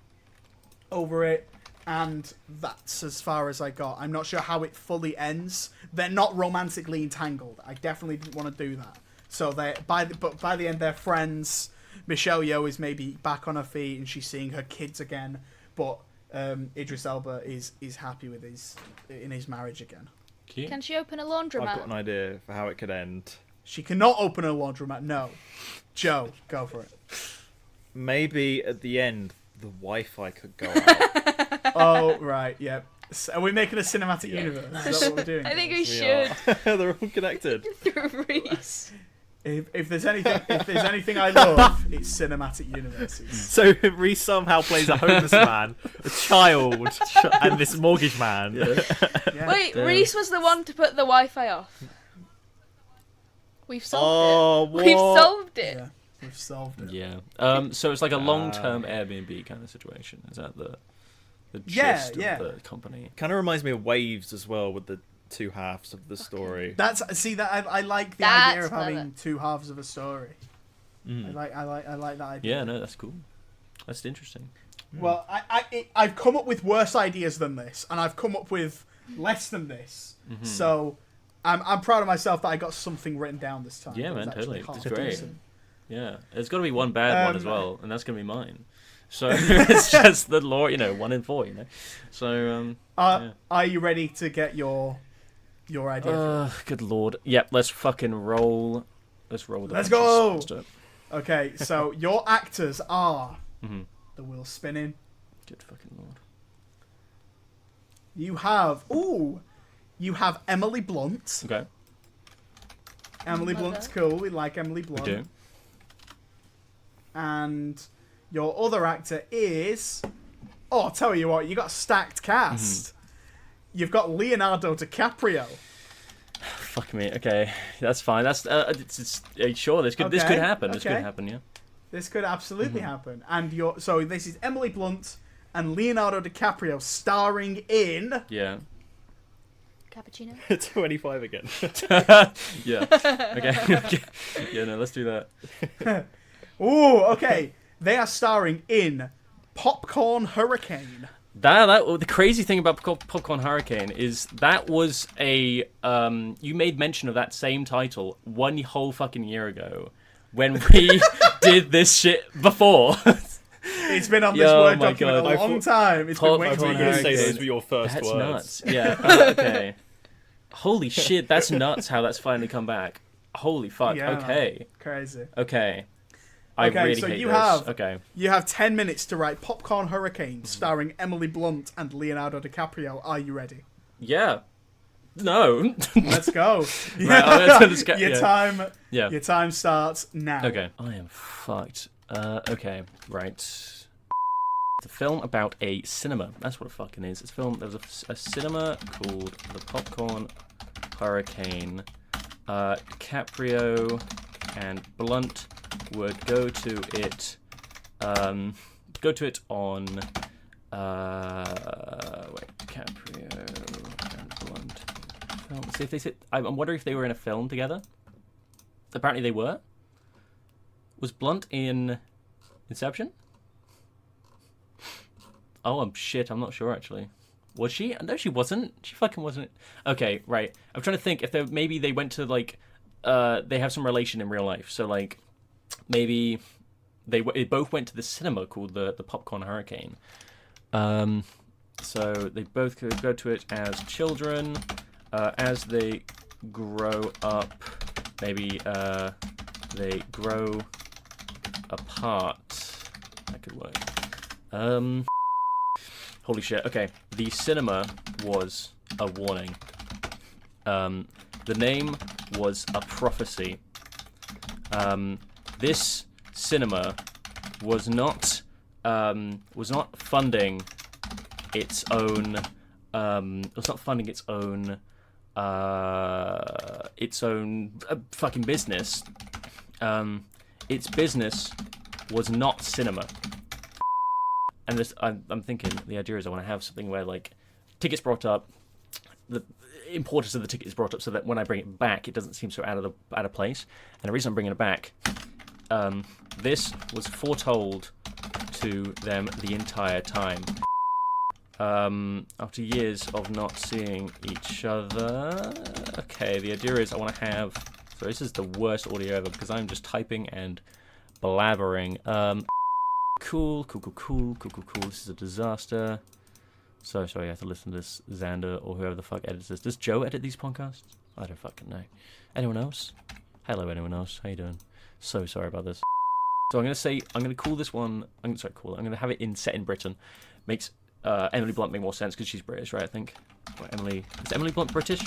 over it, and that's as far as I got. I'm not sure how it fully ends. They're not romantically entangled. I definitely didn't want to do that. So by the end they're friends. Michelle Yeoh is maybe back on her feet and she's seeing her kids again, but Idris Elba is happy with his marriage again. Cute. Can she open a I've laundromat? got an idea for how it could end. She cannot open a laundromat. No, Joe, go for it. Maybe at the end, the Wi-Fi could go out. Oh right, yeah. Are we making a cinematic universe? Is that what we're doing? I think we We should. are. They're all connected. Through Reese. If there's anything I love, it's cinematic universes. So Reese somehow plays a homeless man, a child, and this mortgage man. Yeah. Wait, Damn. Reese was the one to put the Wi-Fi off. We've solved Oh, it. what? We've solved it. Yeah, we've solved it. Yeah. So it's like a long-term Airbnb kind of situation. Is that the Yeah, gist yeah. of the company? Kind of reminds me of Waves as well, with the two halves of the story. I like the That's idea of having clever. two halves of a story. I like that idea. Yeah, no, that's cool. That's interesting. Well, I've come up with worse ideas than this, and I've come up with less than this. So I'm proud of myself that I got something written down this time. Yeah, that was man, actually totally. It's half great. decent. Yeah, there's got to be one bad one as Um, well, and that's gonna be mine. So it's just the law, 1 in 4, So Are you ready to get your idea? good lord. Yep, let's fucking roll. Let's roll the Let's punches. go! Let's do it. Okay, so your actors are Mhm. the wheel spinning. Good fucking lord. You have Emily Blunt. Okay, Emily Mother. Blunt's cool. We like Emily we Blunt. do. And your other actor is... Oh, I'll tell you what, you got a stacked cast. You've got Leonardo DiCaprio. Fuck me. Okay, that's fine. That's sure. This could Okay, happen. This could okay. happen. Yeah. This could absolutely happen. And so this is Emily Blunt and Leonardo DiCaprio starring in... Yeah. Cappuccino. 25 again. Yeah. Okay. Okay. Yeah. No. Let's do that. Ooh, okay. They are starring in Popcorn Hurricane. The crazy thing about Popcorn Hurricane is that was a you made mention of that same title 1 whole fucking year ago when we did this shit before. It's been on this Yo, Word my document God. a long time. It's been Pop- waiting I thought for you were going to say years. those were your first That's words. nuts. Yeah. Okay. Holy shit, that's nuts how that's finally come back. Holy fuck. Yeah. Okay. Crazy. Okay. I Okay, really so hate you this. have- Okay. You have 10 minutes to write Popcorn Hurricane starring Emily Blunt and Leonardo DiCaprio. Are you ready? Yeah. No. Let's go. Right, I'm gonna just get- your yeah. time. Yeah. Your time starts now. Okay. I am fucked. Okay. Right. It's a film about a cinema. That's what it fucking is. It's a film. There's a cinema called The Popcorn Hurricane. DiCaprio and Blunt would go to it. Go to it on. Wait. DiCaprio and Blunt. Film. See if they sit. I'm wondering if they were in a film together. Apparently they were. Was Blunt in Inception? Oh, I'm shit. I'm not sure actually. Was she? No, she wasn't. She fucking wasn't. Okay, right. I'm trying to think if maybe they went to like, they have some relation in real life. So like, maybe they both went to the cinema called the Popcorn Hurricane. So they both could go to it as children. As they grow up, maybe they grow apart. That could work. Holy shit. Okay. The cinema was a warning. The name was a prophecy. This cinema was not funding its own fucking business. Its business was not cinema. And this, I'm thinking the idea is I want to have something where like tickets brought up, the importance of the ticket is brought up, so that when I bring it back, it doesn't seem so out of place. And the reason I'm bringing it back, this was foretold to them the entire time. After years of not seeing each other. Okay, the idea is I want to have. So this is the worst audio ever because I'm just typing and blabbering. Cool. This is a disaster. So sorry, I have to listen to this Xander or whoever the fuck edits this. Does Joe edit these podcasts? I don't fucking know. Anyone else? Hello, anyone else? How you doing? So sorry about this. So I'm gonna call this one. I'm gonna have it set in Britain. Makes Emily Blunt make more sense because she's British, right? I think. Or is Emily Blunt British?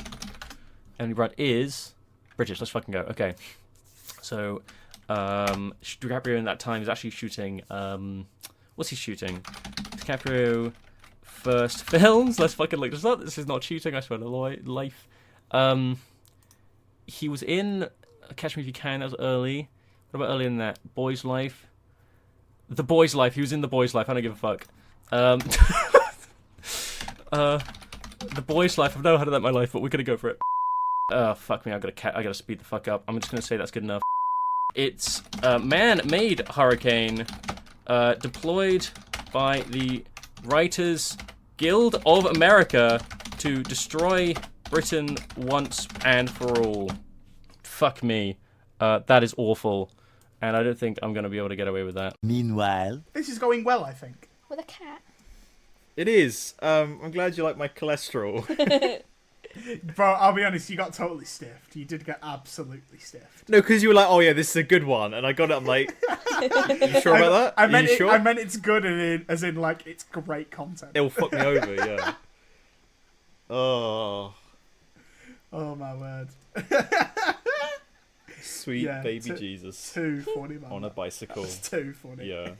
Emily Blunt is British. Let's fucking go. Okay. So. DiCaprio in that time is actually shooting. What's he shooting? DiCaprio first films. Let's fucking look this up. This is not cheating. I swear to life. He was in Catch Me If You Can. That was early. What about earlier than that? Boy's Life. The Boy's Life. He was in The Boy's Life. I don't give a fuck. The boys' life. I've never heard of that in my life, but we're gonna go for it. Fuck me. I gotta speed the fuck up. I'm just gonna say that's good enough. It's a man-made hurricane, deployed by the Writers Guild of America to destroy Britain once and for all. Fuck me. That is awful. And I don't think I'm going to be able to get away with that. Meanwhile, This is going well, I think. With a cat. It is. I'm glad you like my cholesterol. Bro, I'll be honest, you got totally stiffed. You did get absolutely stiffed. No, because you were like, oh yeah, this is a good one, and I got it. I'm like, you sure about that? I meant Are you it, sure? I meant it's good as in like it's great content. It'll fuck me over, yeah. Oh, Oh my word. sweet Yeah, baby Jesus Too funny, man. on a bicycle. That's too funny. Yeah.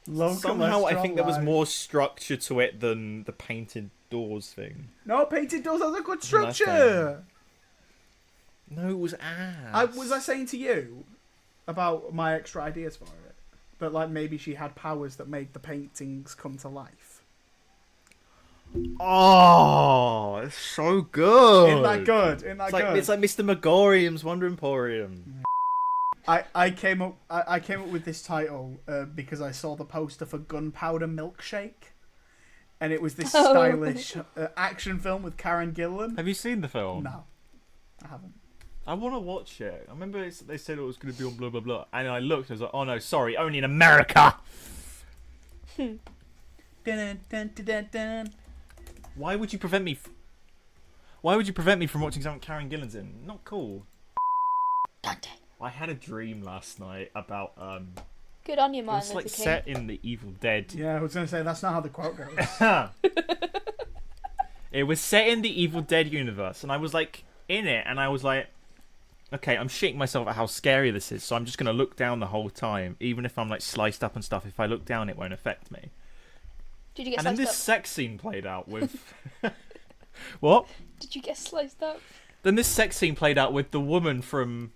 Low Somehow I cholesterol think there was life. more structure to it than the painted doors thing. No, painted doors has a good Nice structure. No, it was ass. Was I saying to you about my extra ideas for it? That like maybe she had powers that made the paintings come to life. Oh, it's so good. Isn't that good? Isn't that It's like, good? it's like Mr. Megorium's Wonder Emporium. I came up with this title because I saw the poster for Gunpowder Milkshake, and it was this Oh. stylish action film with Karen Gillan. Have you seen the film? No, I haven't. I want to watch it. I remember they said it was going to be on blah blah blah, and I looked. I was like, oh no, sorry, only in America. Dun, dun, dun, dun, dun. Why would you prevent me? Why would you prevent me from watching something Karen Gillan's in? Not cool. Dante. I had a dream last night about Good on you, it Martin was like Luther King. set in the Evil Dead. Yeah, I was gonna say that's not how the quote goes. It was set in the Evil Dead universe, and I was like in it, and I was like, okay, I'm shitting myself at how scary this is, so I'm just gonna look down the whole time, even if I'm like sliced up and stuff. If I look down, it won't affect me. Did you get And then sliced this up? sex scene played out with what? Did you get sliced up? Then this sex scene played out with the woman from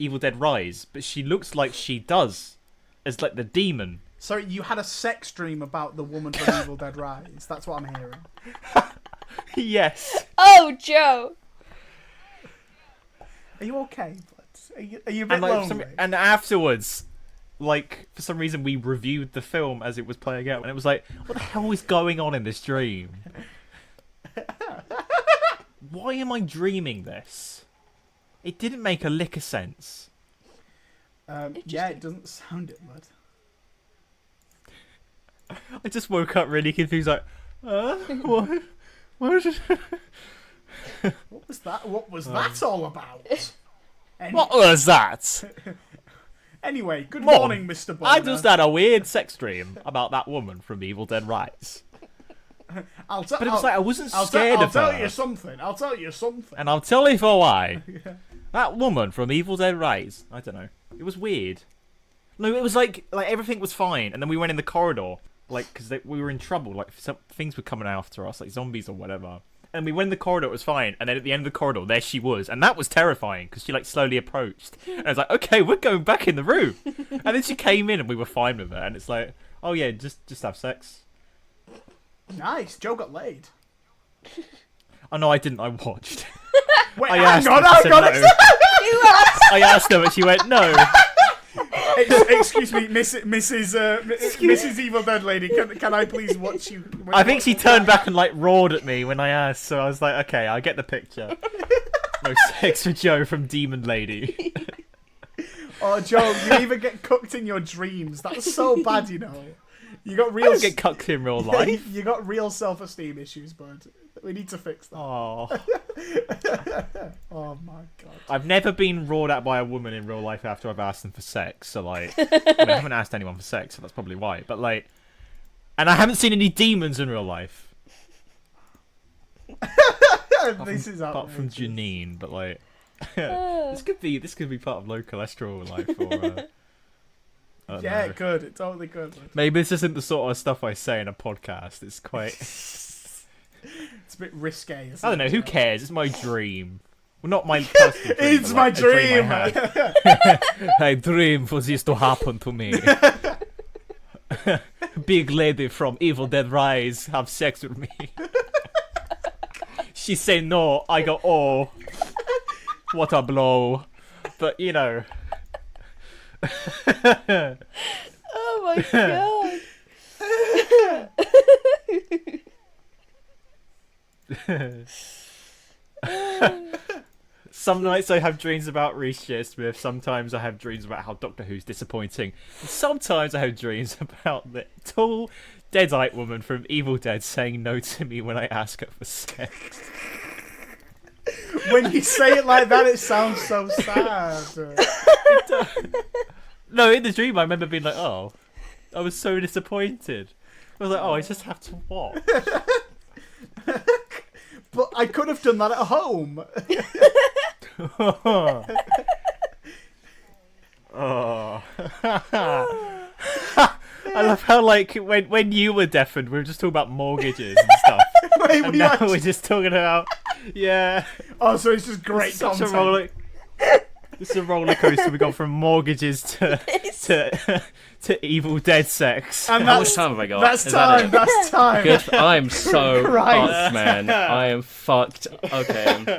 Evil Dead Rise, but she looks like she does as like the demon. Sorry, you had a sex dream about the woman from Evil Dead Rise. That's what I'm hearing. Yes. Oh, Joe. Are you okay, bud? Are you a bit And like lonely? and afterwards, like for some reason we reviewed the film as it was playing out, and it was like, what the hell is going on in this dream? Why am I dreaming this? It didn't make a lick of sense. Yeah, it doesn't sound it, bud. I just woke up really confused, like, what? What? What was that? What was that all about? What was that? Anyway, good Mom, morning, Mr. Boner. I just had a weird sex dream about that woman from Evil Dead Rise. But it was like I wasn't scared I'll of tell her. you something. I'll tell you something. And I'll tell you for why. That woman from Evil Dead Rise. I don't know. It was weird. No, it was like everything was fine, and then we went in the corridor, like because we were in trouble. Like some things were coming after us, like zombies or whatever. And we went in the corridor, it was fine. And then at the end of the corridor, there she was, and that was terrifying because she like slowly approached. And I was like, okay, we're going back in the room. And then she came in, and we were fine with her. And it's like, oh yeah, just have sex. Nice. Joe got laid. Oh no, I didn't. I watched. Wait, I hang asked on, her, she hang said on. no. I asked her, but she went no. Excuse me, Mrs. Evil Dead Lady. Can I please watch you? I think she turned back and like roared at me when I asked, so I was like, okay, I get the picture. No sex with Joe from Demon Lady. Oh, Joe, you even get cooked in your dreams. That's so bad, you know. You got I real. don't get cucked in real life. You got real self-esteem issues, bud. We need to fix that. Oh, Oh my god. I've never been roared at by a woman in real life after I've asked them for sex. So like, I haven't asked anyone for sex, so that's probably why. But like, and I haven't seen any demons in real life. This is Apart from outrageous. Janine, but like, this could be part of low cholesterol life, or I don't Yeah, know. it could. It totally could. Bud. Maybe this isn't the sort of stuff I say in a podcast. It's quite. It's a bit risque. Isn't I don't know. it, Who Joe? cares? It's my dream. Well, not my personal dream. It's but, my like, a dream dream. I had. I dream for this to happen to me. big lady from Evil Dead Rise have sex with me. She say no, I go, oh, what a blow. But, you know. Oh my god. Some nights I have dreams about Reece J. Smith. Sometimes I have dreams about how Doctor Who's disappointing. And sometimes I have dreams about the tall, dead-eyed woman from Evil Dead saying no to me when I ask her for sex. When you say it like that, it sounds so sad. No, in the dream I remember being like, oh, I was so disappointed. I was like, oh, I just have to what? But I could have done that at home. Oh. I love how, like, when you were deafened, we were just talking about mortgages and stuff. Wait, And we now actually- we're just talking about, yeah. Oh, so it's just great Such a content. roller. It's a roller coaster. We got from mortgages to Evil Dead sex. And How that's, much time have I got? that's Is that time. it? That's time. Good. I'm so Christ. fucked, man. I am fucked. Okay.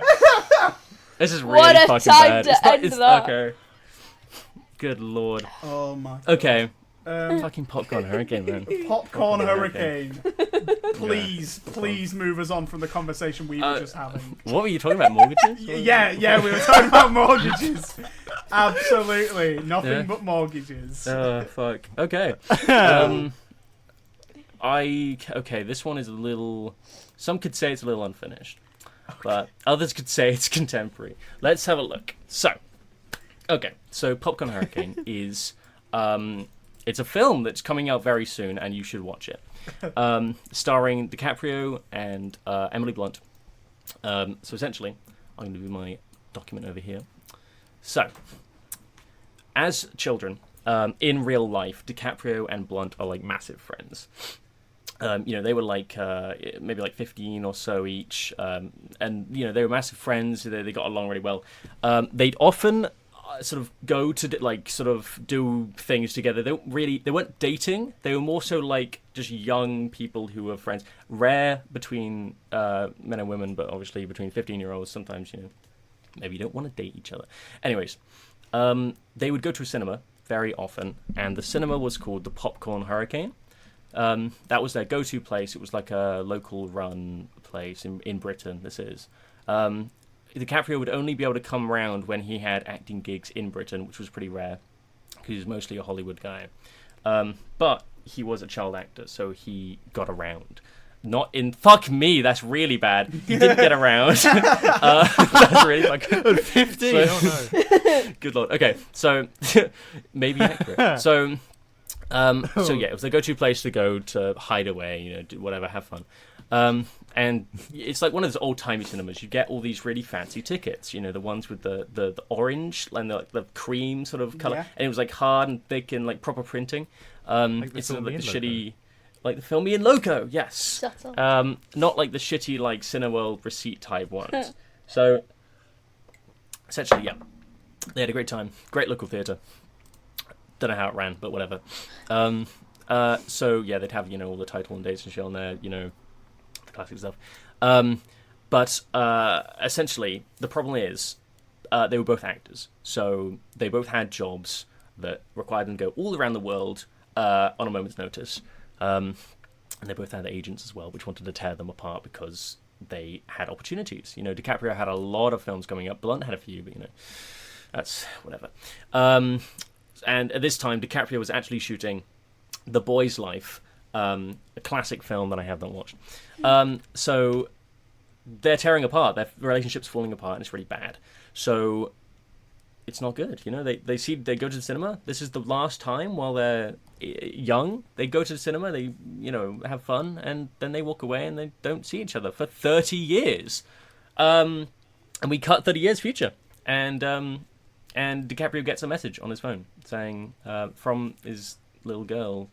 This is really What a fucking time bad. to end that. Okay. Good lord. Oh my. Okay. Fucking popcorn hurricane, man. Popcorn Popcorn hurricane. Please move us on from the conversation we were just having. What were you talking about? Mortgages? Yeah, we were talking about mortgages. Absolutely, nothing Yeah. but mortgages. Fuck. Okay. Okay, this one is a little. Some could say it's a little unfinished, but others could say it's contemporary. Let's have a look. So, Popcorn Hurricane is it's a film that's coming out very soon, and you should watch it. Starring DiCaprio and Emily Blunt. So essentially, I'm going to do my document over here. So, as children, in real life, DiCaprio and Blunt are like massive friends. They were like maybe like 15 or so each, and they were massive friends. They got along really well. They'd often sort of go to sort of do things together. They weren't dating. They were more so like just young people who were friends. Rare between men and women, but obviously between 15-year-olds. Sometimes maybe you don't want to date each other. Anyways, they would go to a cinema very often, and the cinema was called the Popcorn Hurricane. That was their go-to place. It was like a local run place in Britain. This is. DiCaprio would only be able to come around when he had acting gigs in Britain, which was pretty rare, because he was mostly a Hollywood guy. But he was a child actor, so he got around. Not in... Fuck me, that's really bad. He didn't get around. That's really fucking... 15. Good lord. Okay, so... maybe accurate. So it was the go-to place to go to hide away, do whatever, have fun. And it's like one of those old-timey cinemas. You get all these really fancy tickets, the ones with the orange and the cream sort of colour. Yeah. And it was like hard and thick and like proper printing. It's sort of like the shitty... Like the Film Me in Loco, yes. Shut up. Not like the shitty like Cineworld receipt type ones. So, essentially, yeah. They had a great time. Great local theatre. Don't know how it ran, but whatever. They'd have, all the title and dates and shit on there, the classic stuff. But essentially, the problem is, they were both actors. So they both had jobs that required them to go all around the world on a moment's notice. And they both had agents as well, which wanted to tear them apart because they had opportunities. DiCaprio had a lot of films coming up. Blunt had a few, but, that's whatever. And at this time, DiCaprio was actually shooting The Boy's Life, a classic film that I have not watched. So they're tearing apart. Their relationship's falling apart, and it's really bad. So it's not good. They go to the cinema. This is the last time while they're young. They go to the cinema. They have fun, and then they walk away, and they don't see each other for 30 years. And we cut 30 years future, and DiCaprio gets a message on his phone saying from his little girl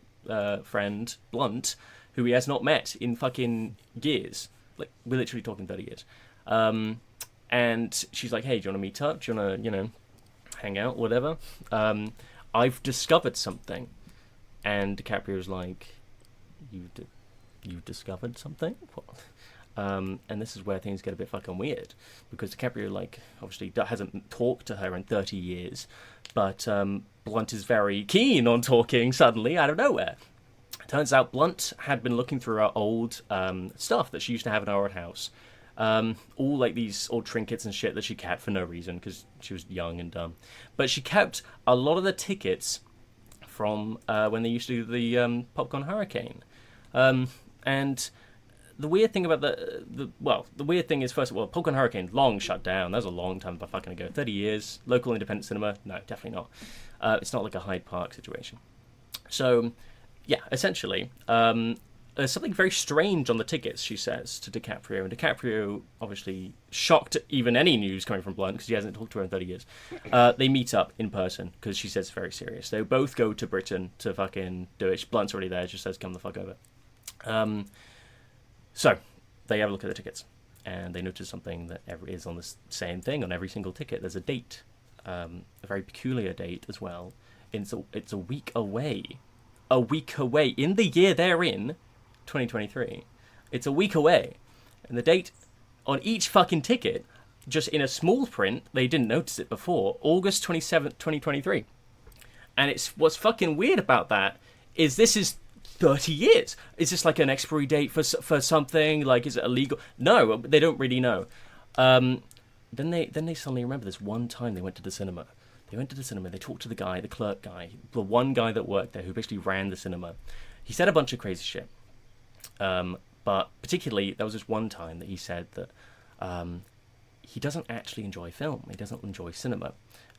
friend Blunt, who he has not met in fucking years. Like, we're literally talking 30 years. And she's like, hey, do you want to meet up? Do you want to, hang out, whatever? I've discovered something. And DiCaprio's like, you've discovered something? What? And this is where things get a bit fucking weird, because DiCaprio, like, obviously hasn't talked to her in 30 years, but Blunt is very keen on talking suddenly out of nowhere. Turns out Blunt had been looking through her old stuff that she used to have in her old house. All like these old trinkets and shit that she kept for no reason, because she was young and dumb. But she kept a lot of the tickets from when they used to do the Popcorn Hurricane. And the weird thing about the weird thing is, first of all, Popcorn Hurricane, long shut down. That was a long time fucking ago. 30 years. Local independent cinema? No, definitely not. It's not like a Hyde Park situation. So, yeah, essentially, there's something very strange on the tickets, she says, to DiCaprio. And DiCaprio, obviously shocked at even any news coming from Blunt, because he hasn't talked to her in 30 years. They meet up in person, because she says it's very serious. They both go to Britain to fucking do it. Blunt's already there, just says, come the fuck over. So, they have a look at the tickets, and they notice something that is on the same thing on every single ticket. There's a date, a very peculiar date as well. It's a week away. A week away. In the year they're in, 2023, it's a week away. And the date on each fucking ticket, just in a small print, they didn't notice it before, August 27th, 2023. And it's what's fucking weird about that is this is 30 years. Is this like an expiry date for something? Like, is it illegal? No, they don't really know. Then they suddenly remember this one time they went to the cinema. They went to the cinema, they talked to the guy, the clerk guy, the one guy that worked there who basically ran the cinema. He said a bunch of crazy shit. But particularly, there was this one time that he said that he doesn't actually enjoy film. He doesn't enjoy cinema.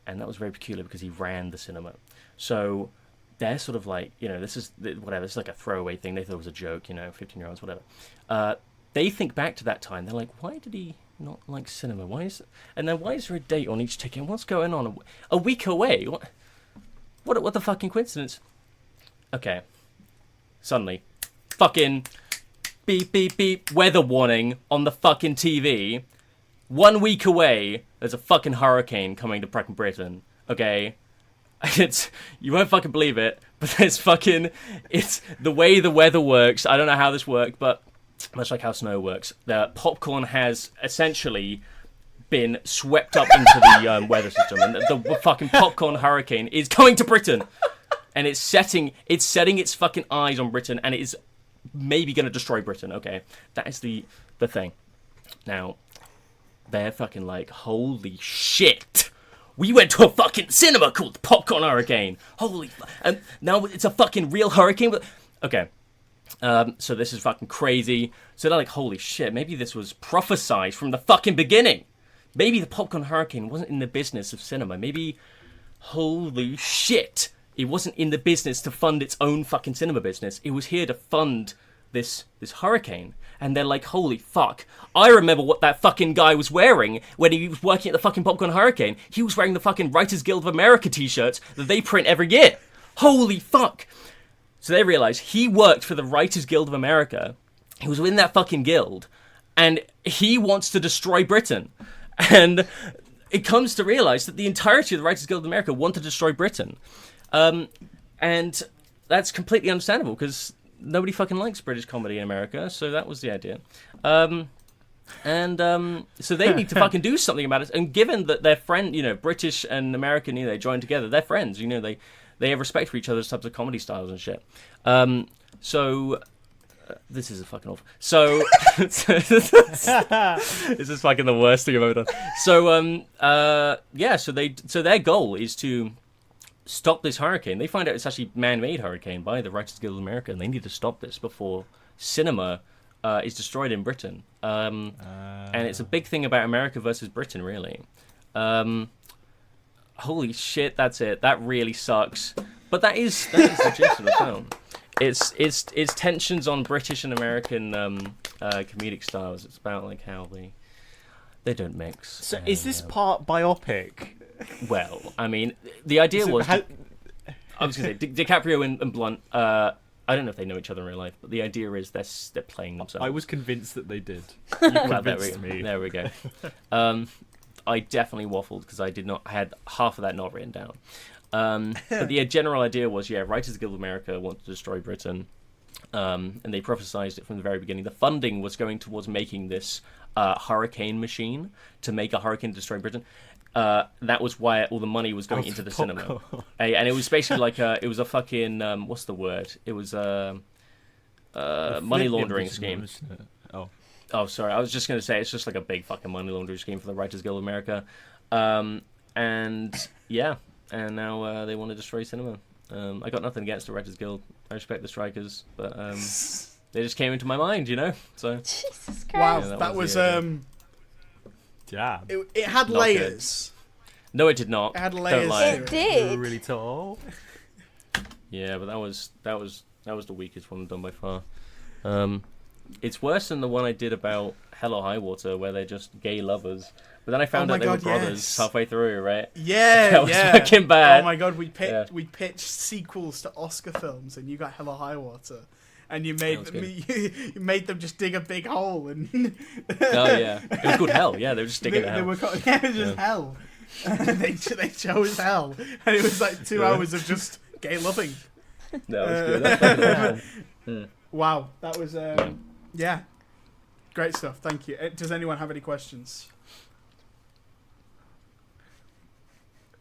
And that was very peculiar because he ran the cinema. So they're sort of like, this is whatever. It's like a throwaway thing. They thought it was a joke, 15-year-olds, whatever. They think back to that time. They're like, why did he not like cinema? And then why is there a date on each ticket? What's going on? A week away? What the fucking coincidence? Okay. Suddenly, fucking beep, beep, beep, weather warning on the fucking TV. 1 week away, there's a fucking hurricane coming to fucking Britain. Okay? You won't fucking believe it, but it's the way the weather works. I don't know how this worked, but much like how snow works, the popcorn has essentially been swept up into the weather system, and the fucking popcorn hurricane is coming to Britain, and it's setting its fucking eyes on Britain, and it is maybe going to destroy Britain. Okay, that is the thing. Now, they're fucking like, holy shit. We went to a fucking cinema called the Popcorn Hurricane. And now it's a fucking real hurricane. Okay. So this is fucking crazy. So they're like, holy shit, maybe this was prophesied from the fucking beginning. Maybe the Popcorn Hurricane wasn't in the business of cinema. Maybe, holy shit, it wasn't in the business to fund its own fucking cinema business. It was here to fund this hurricane. And they're like, holy fuck, I remember what that fucking guy was wearing when he was working at the fucking Popcorn Hurricane. He was wearing the fucking Writers Guild of America t-shirts that they print every year. Holy fuck. So they realize he worked for the Writers Guild of America. He was in that fucking guild. And he wants to destroy Britain. And it comes to realize that the entirety of the Writers Guild of America want to destroy Britain. And that's completely understandable, because nobody fucking likes British comedy in America, so that was the idea. So they need to fucking do something about it. And given that their friend, British and American, they joined together, they're friends, they have respect for each other's types of comedy styles and shit. This is fucking awful. So this is fucking the worst thing I've ever done. So their goal is to stop this hurricane. They find out it's actually man-made hurricane by the Writers Guild of America, and they need to stop this before cinema is destroyed in Britain. And it's a big thing about America versus Britain, really. Holy shit, that's it. That really sucks. But that is the gist of the film. It's tensions on British and American comedic styles. It's about like how they don't mix. So is this part biopic? Well, I mean, the idea was... I was going to say, DiCaprio and Blunt, I don't know if they know each other in real life, but the idea is they're playing themselves. I was convinced that they did. You convinced me. There we go. I definitely waffled because I had half of that not written down. But the general idea was, Writers Guild of America want to destroy Britain, and they prophesized it from the very beginning. The funding was going towards making this hurricane machine to make a hurricane to destroy Britain. That was why all the money was going into the cinema, and it was basically like it was a fucking what's the word? It was a money laundering scheme. Oh, sorry. I was just going to say it's just like a big fucking money laundering scheme for the Writers Guild of America. And now they want to destroy cinema. I got nothing against the Writers Guild. I respect the strikers, but they just came into my mind, So Jesus Christ. Wow, Yeah, that was Yeah. it had Not layers. no, it did not. It had Don't layers. lie. It did. Really tall. Yeah, but that was the weakest one done by far. It's worse than the one I did about Hell or High Water, where they're just gay lovers. But then I found Oh out my they were God, brothers yes. halfway through, right? Yeah, That was yeah. fucking bad. Oh my god, we Yeah. pitched sequels to Oscar films, and you got Hell or High Water, and you made was them, good. you made them just dig a big hole, and Oh yeah, it was called Hell. Yeah, they were just sticking they it were out. it was just hell. they chose hell, and it was like 2 hours of just gay loving. That was good. That's fucking awesome. Wow, that was yeah, great stuff. Thank you. Does anyone have any questions?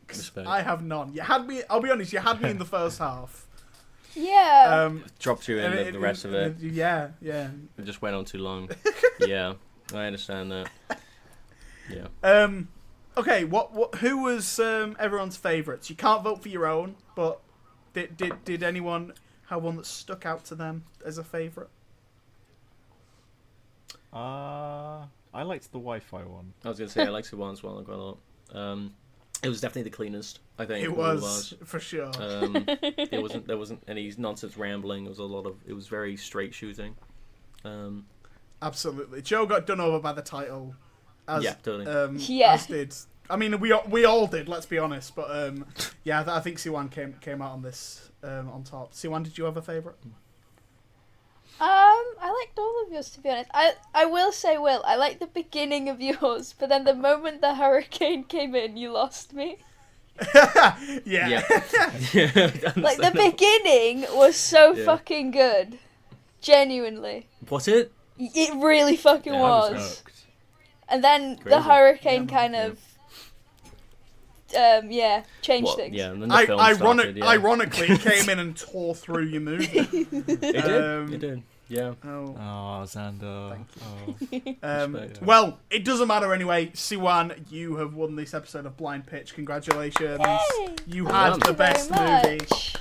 'Cause Respect. I have none. You had me. I'll be honest. You had me in the first half. Yeah. Dropped you in and the rest of it. Yeah, yeah. It just went on too long. Yeah, I understand that. Yeah. Okay. What? Who was everyone's favourites? You can't vote for your own, but did anyone have one that stuck out to them as a favourite? I liked the Wi-Fi one. I was gonna say I liked the one as well quite a lot. It was definitely the cleanest. I think It of all of was for sure. there wasn't any nonsense rambling. It was very straight shooting. Absolutely. Joe got done over by the title. As, Yeah, totally. Yeah. As did. I mean, we all did. Let's be honest. But yeah, I think Siwan came out on this on top. Siwan, did you have a favourite? I liked all of yours, to be honest. I will say, Will, I liked the beginning of yours, but then the moment the hurricane came in, you lost me. Yeah. Yeah. Like, the beginning was so Yeah. fucking good. Genuinely. Was it? It really fucking Yeah, I was was. And then the Crazy. hurricane Yeah, kind yeah. of, changed What? things. Yeah. And then the film started, yeah. Ironically, it came in and tore through your movie. It did. It did. Yeah. Oh. Oh, Xander. Respect. Well, it doesn't matter anyway. Siwan, you have won this episode of Blind Pitch. Congratulations. Yay! You Well had done. the best Very movie. much.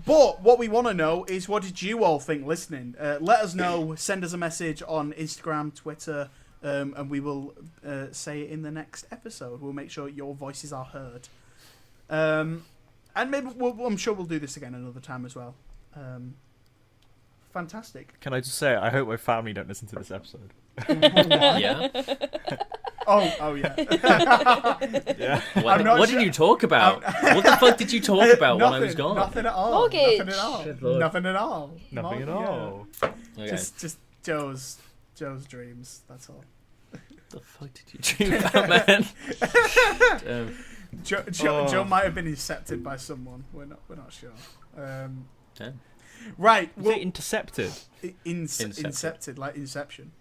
But what we want to know is, what did you all think listening? Let us know. Send us a message on Instagram, Twitter, and we will say it in the next episode. We'll make sure your voices are heard. And maybe I'm sure we'll do this again another time as well. Fantastic. Can I just say, I hope my family don't listen to this episode. Yeah. Oh yeah. Yeah. I'm not What sure- did you talk about? What the fuck did you talk about while I was gone? Nothing at all. Mortgage. Nothing at all. Good lord. Nothing at all. Nothing at Yeah. all. Okay. Just Joe's dreams. That's all. the fuck did you dream about, man? Joe might have been incepted by someone. We're not sure. Damn. Right. Was Well, it intercepted? incepted, like Inception.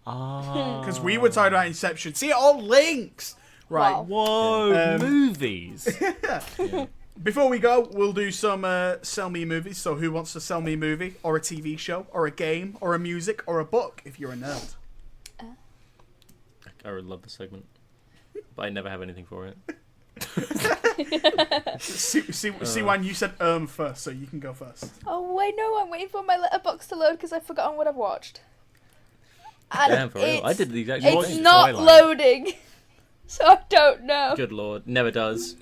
Ah. Because we were talking about Inception. See, it all links. Right. Wow. Whoa, Um, movies. Before we go, we'll do some sell me movies. So, who wants to sell me a movie, or a TV show, or a game, or a music, or a book? If you're a nerd. I would love the segment, but I never have anything for it. See, when you said first, so you can go first. Oh, wait, no, I'm waiting for my letterbox to load because I've forgotten what I've watched. And Damn, for real. I it's- did the exact same It's thing. not Twilight. loading, so I don't know. Good lord, never does.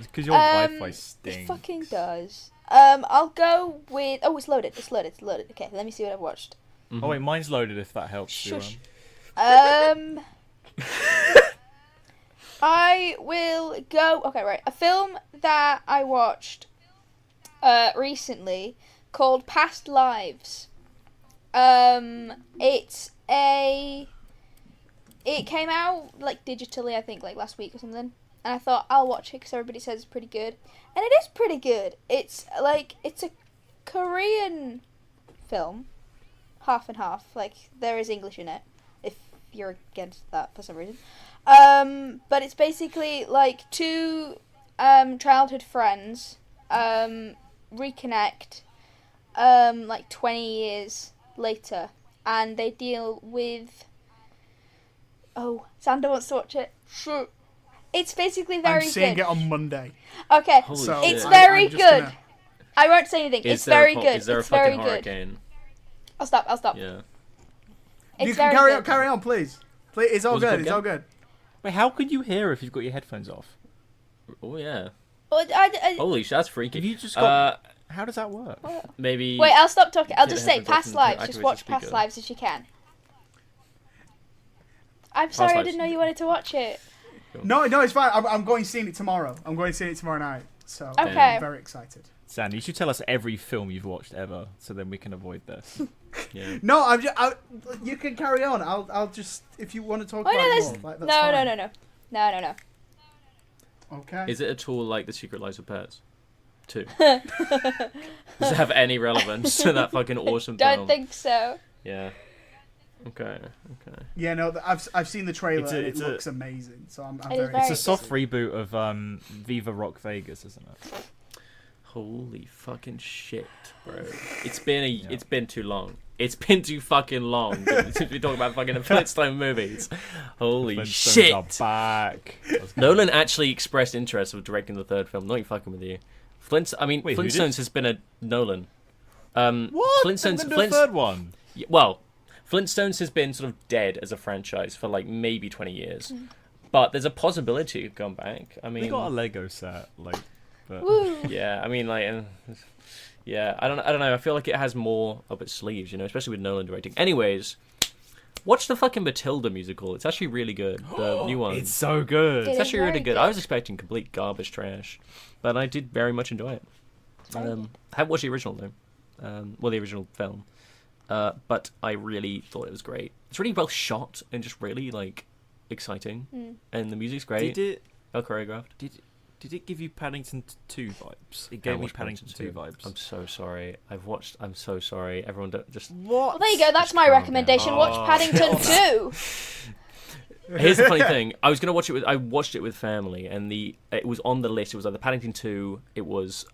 Because your Wi-Fi It stinks. fucking does. I'll go with. Oh, it's loaded. It's loaded. It's loaded. Okay, let me see what I've watched. Oh wait, mine's loaded. If that helps. Shush. Duran. I will go. Okay, right. A film that I watched recently called Past Lives. It's a. It came out like digitally, I think, like last week or something. and I thought I'll watch it because everybody says it's pretty good, and it is pretty good. It's a Korean film, half and half. Like there is English in it, if you're against that for some reason. But it's basically like two childhood friends reconnect like 20 years later, and they deal with. Oh, Xander wants to watch it. It's basically very I'm seeing good. it on Monday. Okay, Holy So shit. it's very I'm just good. gonna- I won't say anything. It's very good. Is there it's a fucking very good. hurricane? I'll stop. Yeah. It's You very can good. carry on, please. Please, it's all What's it good. called It's again? all good. Wait, how could you hear if you've got your headphones off? Oh yeah. Well, Holy shit, that's freaky. Have you just got- Uh, How does that work? maybe. wait, I'll stop talking. I'll Get just the say headphones past off and lives. Just activate watch the past speaker. lives if you can. I'm sorry, I Lives. didn't know you wanted to watch it. No, it's fine. I'm going seeing it tomorrow. I'm going seeing it tomorrow night. So Okay. I'm very excited. Sandy, you should tell us every film you've watched ever, so then we can avoid this. Yeah. No, you can carry on. I'll just if you want to talk Oh about no, it there's more. Like, no, that's fine. no. Okay. Is it at all like The Secret Lives of Pets? 2. Does it have any relevance to that fucking awesome Don't film? think so. Yeah. Okay. Yeah, no, I've seen the trailer. It's a- and it's it a- looks amazing. So I'm It is very. very It's a soft excited. reboot of Viva Rock Vegas, isn't it? Holy fucking shit, bro. It's been too long. It's been too fucking long since we talk about fucking Flintstone movies. Holy Flintstones shit. are back. Nolan actually expressed interest of directing the third film. Not even fucking with you. Wait, who did? Flintstones has been a Nolan. What? Flintstones. The third one. Well, Flintstones has been sort of dead as a franchise for like maybe 20 years, but there's a possibility of going back. I mean, They got a Lego set, like. But... Woo. yeah. I mean, like, yeah. I don't know. I feel like it has more up its sleeves, you know, especially with Nolan directing. Anyways, watch the fucking Matilda musical. It's actually really good. The new one. It's so good. It It's is actually really very good. I was expecting complete garbage trash, but I did very much enjoy it. Haven't watched the original though. Well, the original film. But I really thought it was great. It's really well shot and just really like exciting, and the music's great. Did it? Well choreographed. Did it give you Paddington 2 vibes? It I gave me watched Paddington 2 vibes. I'm so sorry. I'm so sorry. Everyone, don't just. What? Well, there you go. That's my calm recommendation. down. Watch Paddington 2. Here's the funny thing. I watched it with family, and it was on the list. It was like the Paddington 2. It was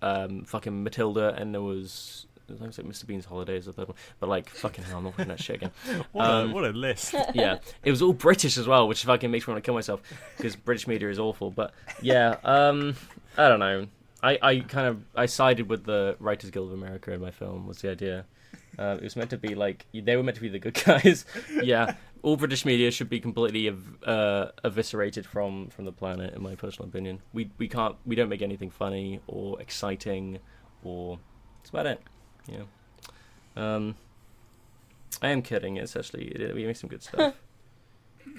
fucking Matilda, and there was. It looks like Mr. Bean's Holidays, the third one. But like, fucking hell, I'm not watching that shit again. What a list. Yeah, it was all British as well, which fucking makes me want to kill myself because British media is awful. But yeah, I don't know. I sided with the Writers Guild of America in my film. Was the idea? It was meant to be like they were meant to be the good guys. Yeah, all British media should be completely eviscerated from the planet, in my personal opinion. We don't make anything funny or exciting, or that's about it. Yeah. I am kidding. It's actually we make some good stuff.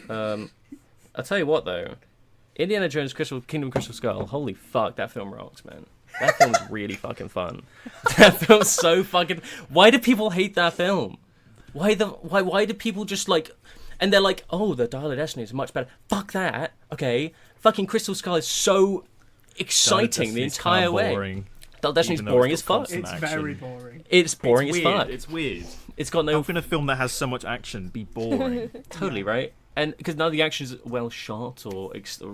I'll tell you what though, Indiana Jones Kingdom Crystal Skull. Holy fuck, that film rocks, man. That film's really fucking fun. That film's so fucking. Why do people hate that film? Why do people just like? And they're like, oh, the Dial of Destiny is much better. Fuck that. Okay, fucking Crystal Skull is so exciting the entire way. Boring, Dial of Destiny's even though boring it's as got fuck. constant It's action. very boring. It's boring It's as weird. fuck. It's weird. It's got no How can a film that has so much action be boring? totally right. And because none of the action is well shot or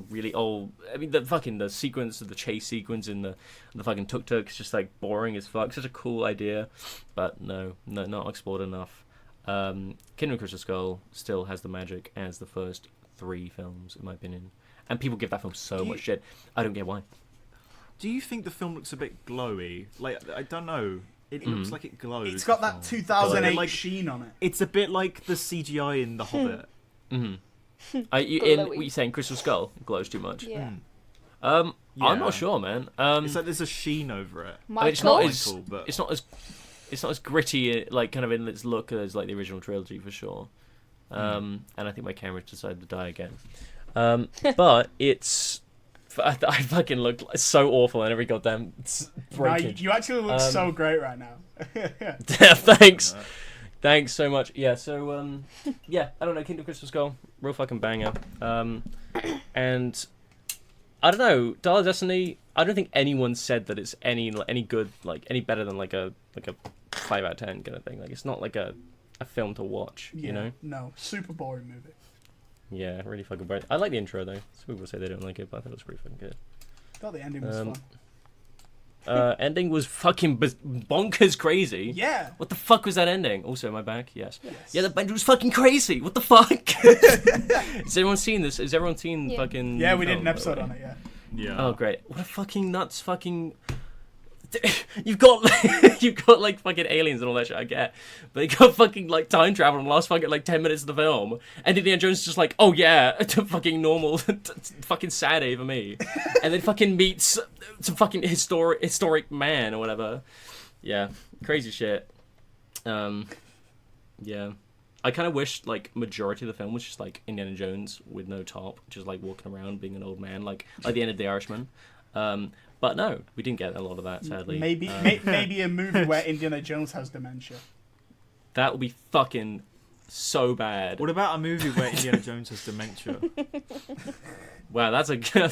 really old. I mean, the sequence of the chase sequence in the fucking tuk-tuk is just like boring as fuck. Such a cool idea, but no, not explored enough. Kingdom of Crystal Skull still has the magic as the first 3 films, in my opinion. And people give that film so much shit. I don't get why. Do you think the film looks a bit glowy? Like, I don't know. It looks like it glows. It's got that 2008 Like- sheen on it. It's a bit like the CGI in The Hobbit. What you saying? Crystal Skull glows too much. Yeah. I'm Yeah. not sure, man. It's like there's a sheen over it. I mean, Michael. it's not Michael, but- it's not as gritty, like kind of in its look as like the original trilogy for sure. And I think my camera decided to die again. But it's I fucking look so awful in every goddamn No, breakage. you actually look so great right now. Thanks. Thanks so much. Yeah, so yeah, I don't know, Kingdom Crystal Skull, real fucking banger. And I don't know. Dial of Destiny. I don't think anyone said that it's any good, like any better than like a 5 out of 10 kind of thing. Like it's not like a film to watch. Yeah, You know? no, super boring movie. Yeah, really fucking boring. I like the intro though. Some people say they don't like it, but I thought it was pretty fucking good. I thought the ending was fun. Ending was fucking bonkers crazy. Yeah. What the fuck was that ending? Also, am I back? Yes. Yes. Yeah, the ending was fucking crazy. What the fuck? Has everyone seen this? Has everyone seen Yeah. fucking... Yeah, we did an Oh, episode by the on way. it. Yeah. Yeah. Oh, great. What a fucking nuts fucking... You've got like fucking aliens and all that shit, I get. But they got fucking like time travel in the last fucking like 10 minutes of the film. And Indiana Jones is just like, oh yeah, to fucking normal, fucking sad day for me. And then fucking meets some fucking historic man or whatever. Yeah, crazy shit. Yeah. I kind of wish like majority of the film was just like Indiana Jones with no top, just like walking around being an old man, like the end of The Irishman. But no, we didn't get a lot of that, sadly. Maybe maybe a movie where Indiana Jones has dementia. That would be fucking so bad. What about a movie where Indiana Jones has dementia? Wow, that's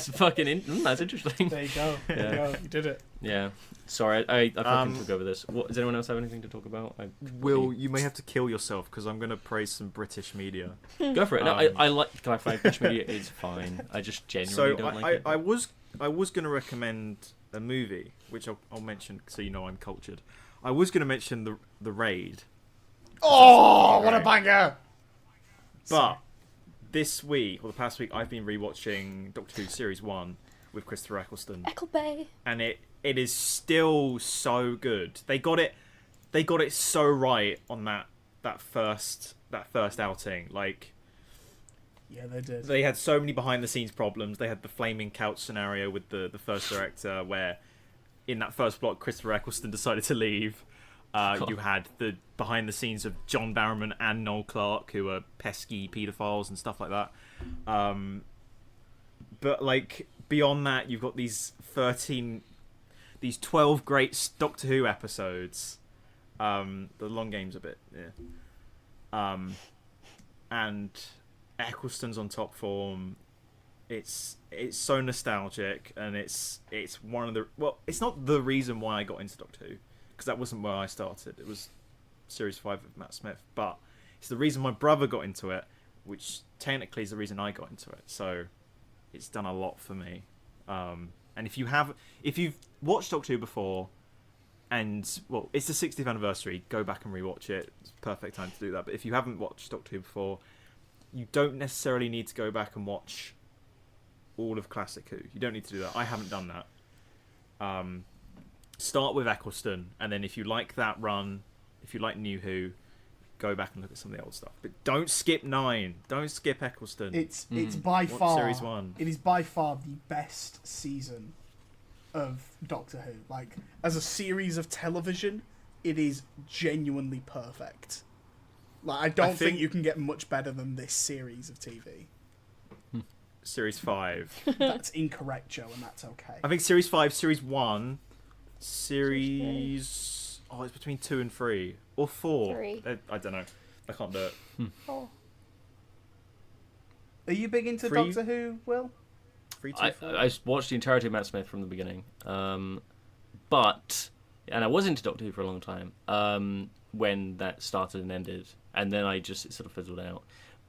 fucking that's interesting. There you go. There you go. You did it. Yeah. Sorry, I fucking took over this. What, does anyone else have anything to talk about? Will, you may have to kill yourself because I'm going to praise some British media. Go for it. No, Um, I like British media is fine. I just genuinely don't like it. I was going to recommend a movie, which I'll mention so you know I'm cultured. I was going to mention the Raid, Oh, what a banger! but this week or the past week I've been rewatching Doctor Who Series 1 with Christopher Eccleston, Ecclebay. and it is still so good. They got it so right on that first outing. Like, Yeah, they did. they had so many behind the scenes problems. They had the flaming couch scenario with the first director, where in that first block Christopher Eccleston decided to leave. You had the behind the scenes of John Barrowman and Noel Clarke, who are pesky paedophiles and stuff like that. But like beyond that, you've got these 12 great Doctor Who episodes. The long game's a bit, yeah. And Eccleston's on top form. It's so nostalgic, and it's one of the it's not the reason why I got into Doctor Who, because that wasn't where I started. It was Series 5 of Matt Smith, but it's the reason my brother got into it, which technically is the reason I got into it. So it's done a lot for me. And if you've watched Doctor Who before, and well, it's the 60th anniversary, go back and rewatch it. It's the perfect time to do that. But if you haven't watched Doctor Who before, you don't necessarily need to go back and watch all of Classic Who. You don't need to do that. I haven't done that. Start with Eccleston, and then if you like that run, if you like New Who, go back and look at some of the old stuff. But don't skip 9. Don't skip Eccleston. It's by Watch far Series 1. It is by far the best season of Doctor Who. Like, as a series of television, it is genuinely perfect. Like, I don't think you can get much better than this series of TV. Series 5. That's incorrect, Joe, and that's okay. I think Series 5, Series 1, Series... Oh, it's between 2 and 3. Or 4. 3. I don't know. I can't do it. Oh. Are you big into 3? Doctor Who, Will? 3, 2, 4. I watched the entirety of Matt Smith from the beginning. But I was into Doctor Who for a long time when that started and ended. And then it sort of fizzled out.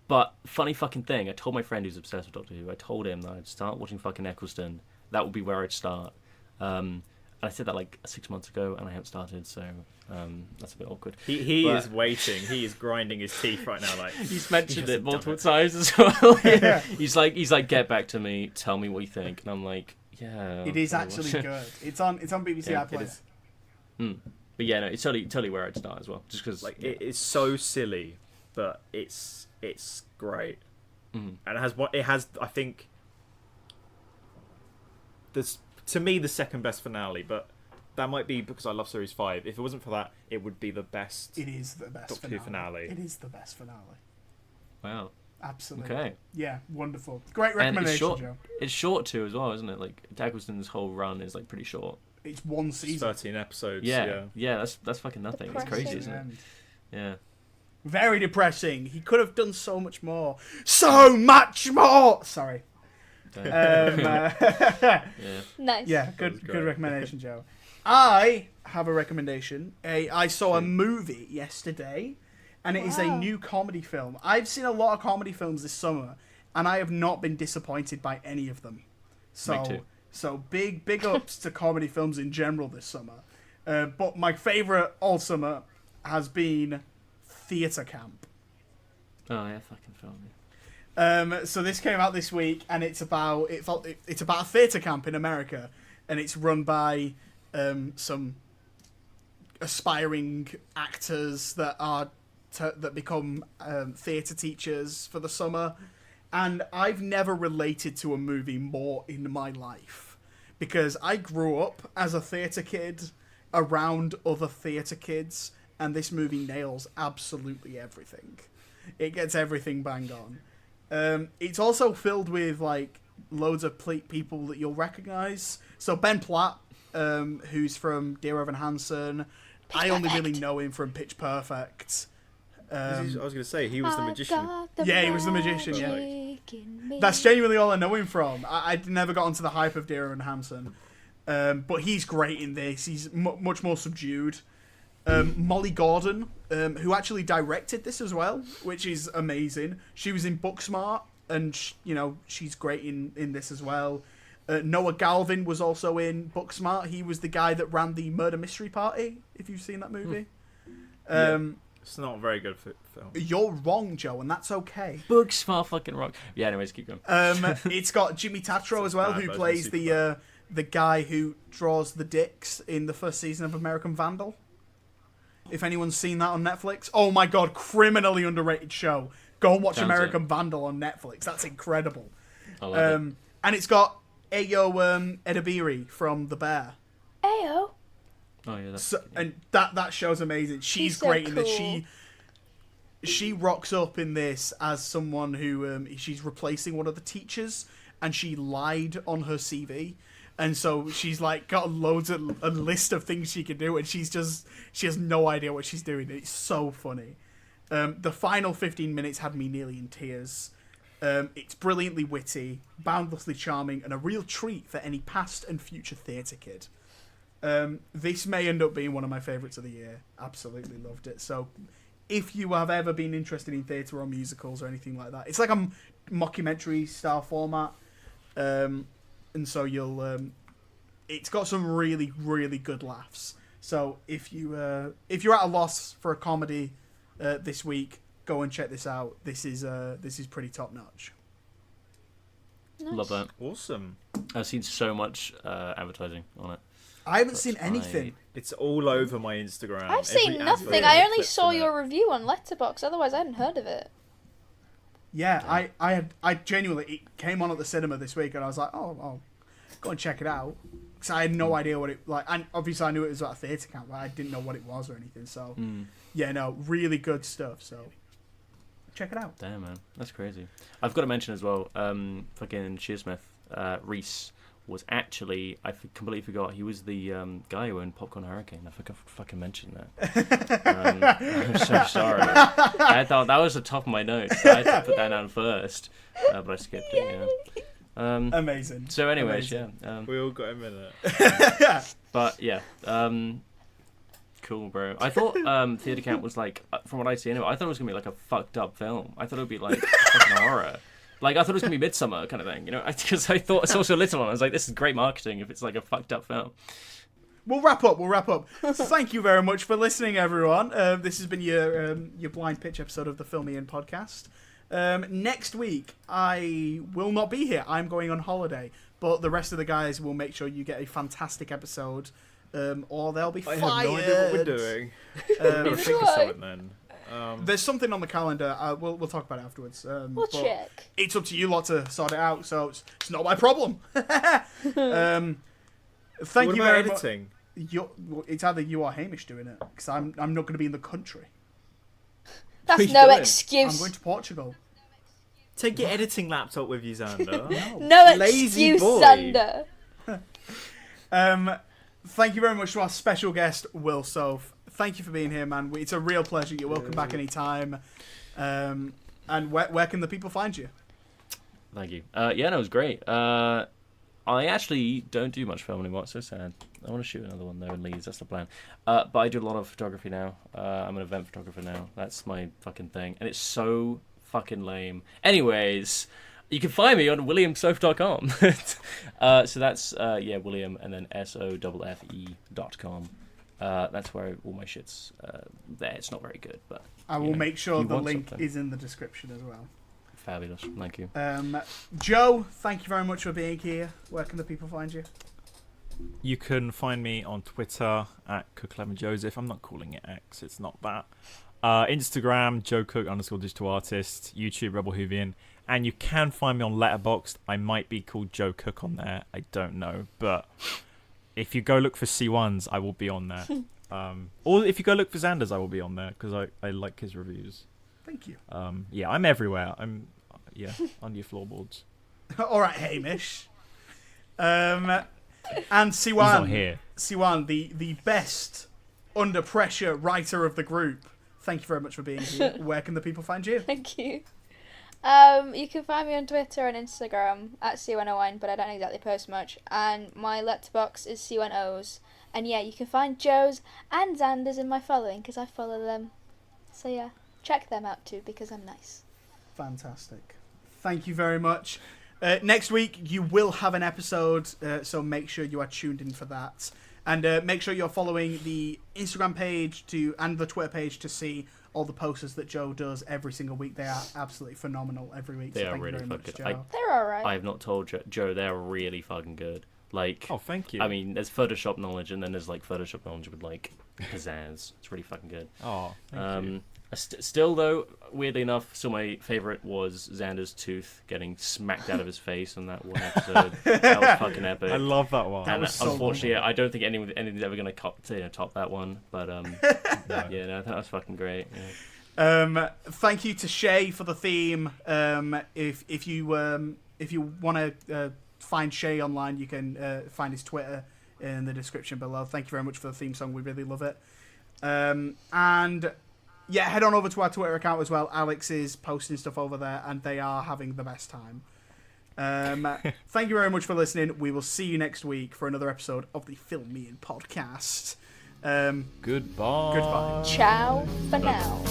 But funny fucking thing, I told my friend who's obsessed with Doctor Who, I told him that I'd start watching fucking Eccleston. That would be where I'd start. And I said that like 6 months ago, and I haven't started, so that's a bit awkward. He But- is waiting. He is grinding his teeth right now. Like He's mentioned he it hasn't done multiple it. times as well. Yeah. He's like, get back to me, tell me what you think, and I'm like, yeah. It is I'll probably actually watch it. good. It's on BBC Yeah, it iPlayer. is. But yeah, no, it's totally where I'd start as well, just because like it is so silly, but it's great. Mhm. And it has I think this to me the second best finale, but that might be because I love Series 5. If it wasn't for that, it would be the best. It is the best Doctor Who finale. It is the best finale. Wow. Absolutely. Okay. Yeah, wonderful. Great And recommendation, it's short. Joe. It's short too as well, isn't it? Like Eccleston's whole run is like pretty short. It's one It's season. 13 episodes. Yeah, that's fucking nothing. It's Depressing. crazy, isn't it? And Yeah. very depressing. He could have done so much more. So much more! Sorry. Yeah. Nice. Yeah, was good great. recommendation, Joe. I have a recommendation. I saw a movie yesterday, and it is a Wow. new comedy film. I've seen a lot of comedy films this summer, and I have not been disappointed by any of them. Me too. So big ups to comedy films in general this summer. But my favourite all summer has been Theatre Camp. Oh yeah, fucking film. So this came out this week, and it's about it's about a theatre camp in America, and it's run by some aspiring actors that that become theatre teachers for the summer. And I've never related to a movie more in my life, because I grew up as a theatre kid around other theatre kids, and this movie nails absolutely everything. It gets everything bang on. It's also filled with like loads of people that you'll recognise. So Ben Platt, who's from Dear Evan Hansen, I only really know him from Pitch Perfect. I was going to say, he was the magician. Yeah, he was the magician, yeah. magic in me. That's genuinely all I know him from. I never got onto the hype of Dear Evan Hansen. But he's great in this. He's much more subdued. Molly Gordon, who actually directed this as well, which is amazing. She was in Booksmart, and she's great in this as well. Noah Galvin was also in Booksmart. He was the guy that ran the murder mystery party, if you've seen that movie. It's not a very good film. You're wrong, Joe, and that's okay. Books far fucking wrong. Yeah. Anyways, keep going. It's got Jimmy Tatro as well, bad who version plays of the guy who draws the dicks in the first season of American Vandal. If anyone's seen that on Netflix, oh my god, criminally underrated show. Go and watch Sounds American Vandal on Netflix. That's incredible. I love it. And it's got Ayo Edebiri from The Bear. Ayo. Oh yeah. That's, And that show's amazing. She's so great in this. cool. She rocks up in this as someone who she's replacing one of the teachers, and she lied on her CV, and so she's like got a list of things she can do, and she has no idea what she's doing. It's so funny. The final 15 minutes had me nearly in tears. It's brilliantly witty, boundlessly charming, and a real treat for any past and future theatre kid. This may end up being one of my favourites of the year. Absolutely loved it. So if you have ever been interested in theatre or musicals or anything like that, it's like a mockumentary style format. And so it's got some really, really good laughs. So if you're at a loss for a comedy this week, go and check this out. This is pretty top notch. Nice. love that. Awesome. I've seen so much advertising on it. I haven't But seen anything. It's all over my Instagram. I've seen Every nothing. advert, I every only clip saw from your it. review on Letterboxd. Otherwise, I hadn't heard of it. Yeah, I genuinely, it came on at the cinema this week, and I was like, oh, I'll go and check it out. Because I had no idea what it, like, and obviously I knew it was at a theatre camp, but I didn't know what it was or anything, so, yeah, no, really good stuff, so, check it out. Damn, man, that's crazy. I've got to mention as well. Fucking Shearsmith, Reese was actually, completely forgot, he was the guy who owned Popcorn Hurricane. I forgot to fucking mention that. I'm so sorry. I thought that was the top of my notes. I had to put that down first, but I skipped it. Yeah. Amazing. So, anyways, Amazing. yeah. We all got him in it. But yeah, cool, bro. I thought Theatre Camp was like, from what I see anyway, I thought it was gonna be like a fucked up film. I thought it would be like fucking horror. Like, I thought it was going to be Midsummer kind of thing, because I thought it's also Little One. I was like, this is great marketing if it's like a fucked up film. We'll wrap up. Thank you very much for listening, everyone. This has been your blind pitch episode of the Film Ian podcast. Next week, I will not be here. I'm going on holiday, but the rest of the guys will make sure you get a fantastic episode, or they'll be I fired. have no idea what we're doing. We'll think of something then. There's something on the calendar. We'll talk about it afterwards. We'll but check. It's up to you lot to sort it out, so it's not my problem. Thank What you about very much. editing? It's either you or Hamish doing it, because I'm not going to be in the country. That's are you no doing? I'm excuse. going to Portugal. Take your editing laptop with you, Xander. No Lazy excuse, boy. Sander. Thank you very much to our special guest, Will Soph. Thank you for being here, man. It's a real pleasure. You're welcome back anytime. And where can the people find you? Thank you. Yeah, no, it was great. I actually don't do much film anymore. It's so sad. I want to shoot another one though in Leeds. That's the plan. But I do a lot of photography now. I'm an event photographer now. That's my fucking thing, and it's so fucking lame. Anyways, you can find me on williamsoph.com. So that's William and then SOFFE.com. That's where all my shit's there. It's not very good, but I will make sure the want link something. is in the description as well. Fabulous. Thank you. Joe, thank you very much for being here. Where can the people find you? You can find me on Twitter at Cook11Joseph. I'm not calling it X. It's not that. Instagram, JoeCook_digital_artist. YouTube, Rebel Hoovian. And you can find me on Letterboxd. I might be called Joe Cook on there. I don't know. But if you go look for C1s, I will be on there. Or if you go look for Xander's, I will be on there because I like his reviews. Thank you. Yeah, I'm everywhere. I'm on your floorboards. All right, Hamish. And He's not Siwan, here. Siwan, the best under pressure writer of the group. Thank you very much for being here. Where can the people find you? Thank you. You can find me on Twitter and Instagram at C101, but I don't exactly post much. And my letterbox is C1Os. And yeah, you can find Joe's and Xander's in my following because I follow them. So yeah, check them out too because I'm nice. Fantastic. Thank you very much. Next week you will have an episode, so make sure you are tuned in for that. And make sure you're following the Instagram page and the Twitter page to see all the posters that Joe does every single week. They are absolutely phenomenal every week. They so are thank really you very much, fucking- Joe. They're alright. I have not told Joe they're really fucking good. Like, Oh, thank you. I mean, there's Photoshop knowledge, and then there's like Photoshop knowledge with like pizzazz. It's really fucking good. Oh, thank you. Still though, weirdly enough, still my favorite was Xander's tooth getting smacked out of his face on that one episode. That was fucking epic. I love that one. That And was so unfortunately, I don't think anything's ever gonna top that one. But No. yeah, no, that was fucking great. Yeah. Thank you to Shay for the theme. If you want to find Shay online, you can find his Twitter in the description below. Thank you very much for the theme song. We really love it. And yeah, head on over to our Twitter account as well. Alex is posting stuff over there, and they are having the best time. Thank you very much for listening. We will see you next week for another episode of the Film Me In podcast. Goodbye. Goodbye. Ciao for now.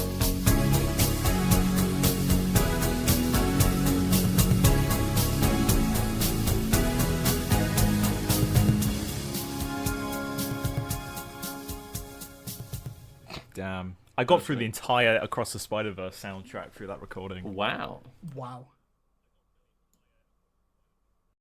Damn. I got through the entire Across the Spider-Verse soundtrack through that recording. Wow. Wow.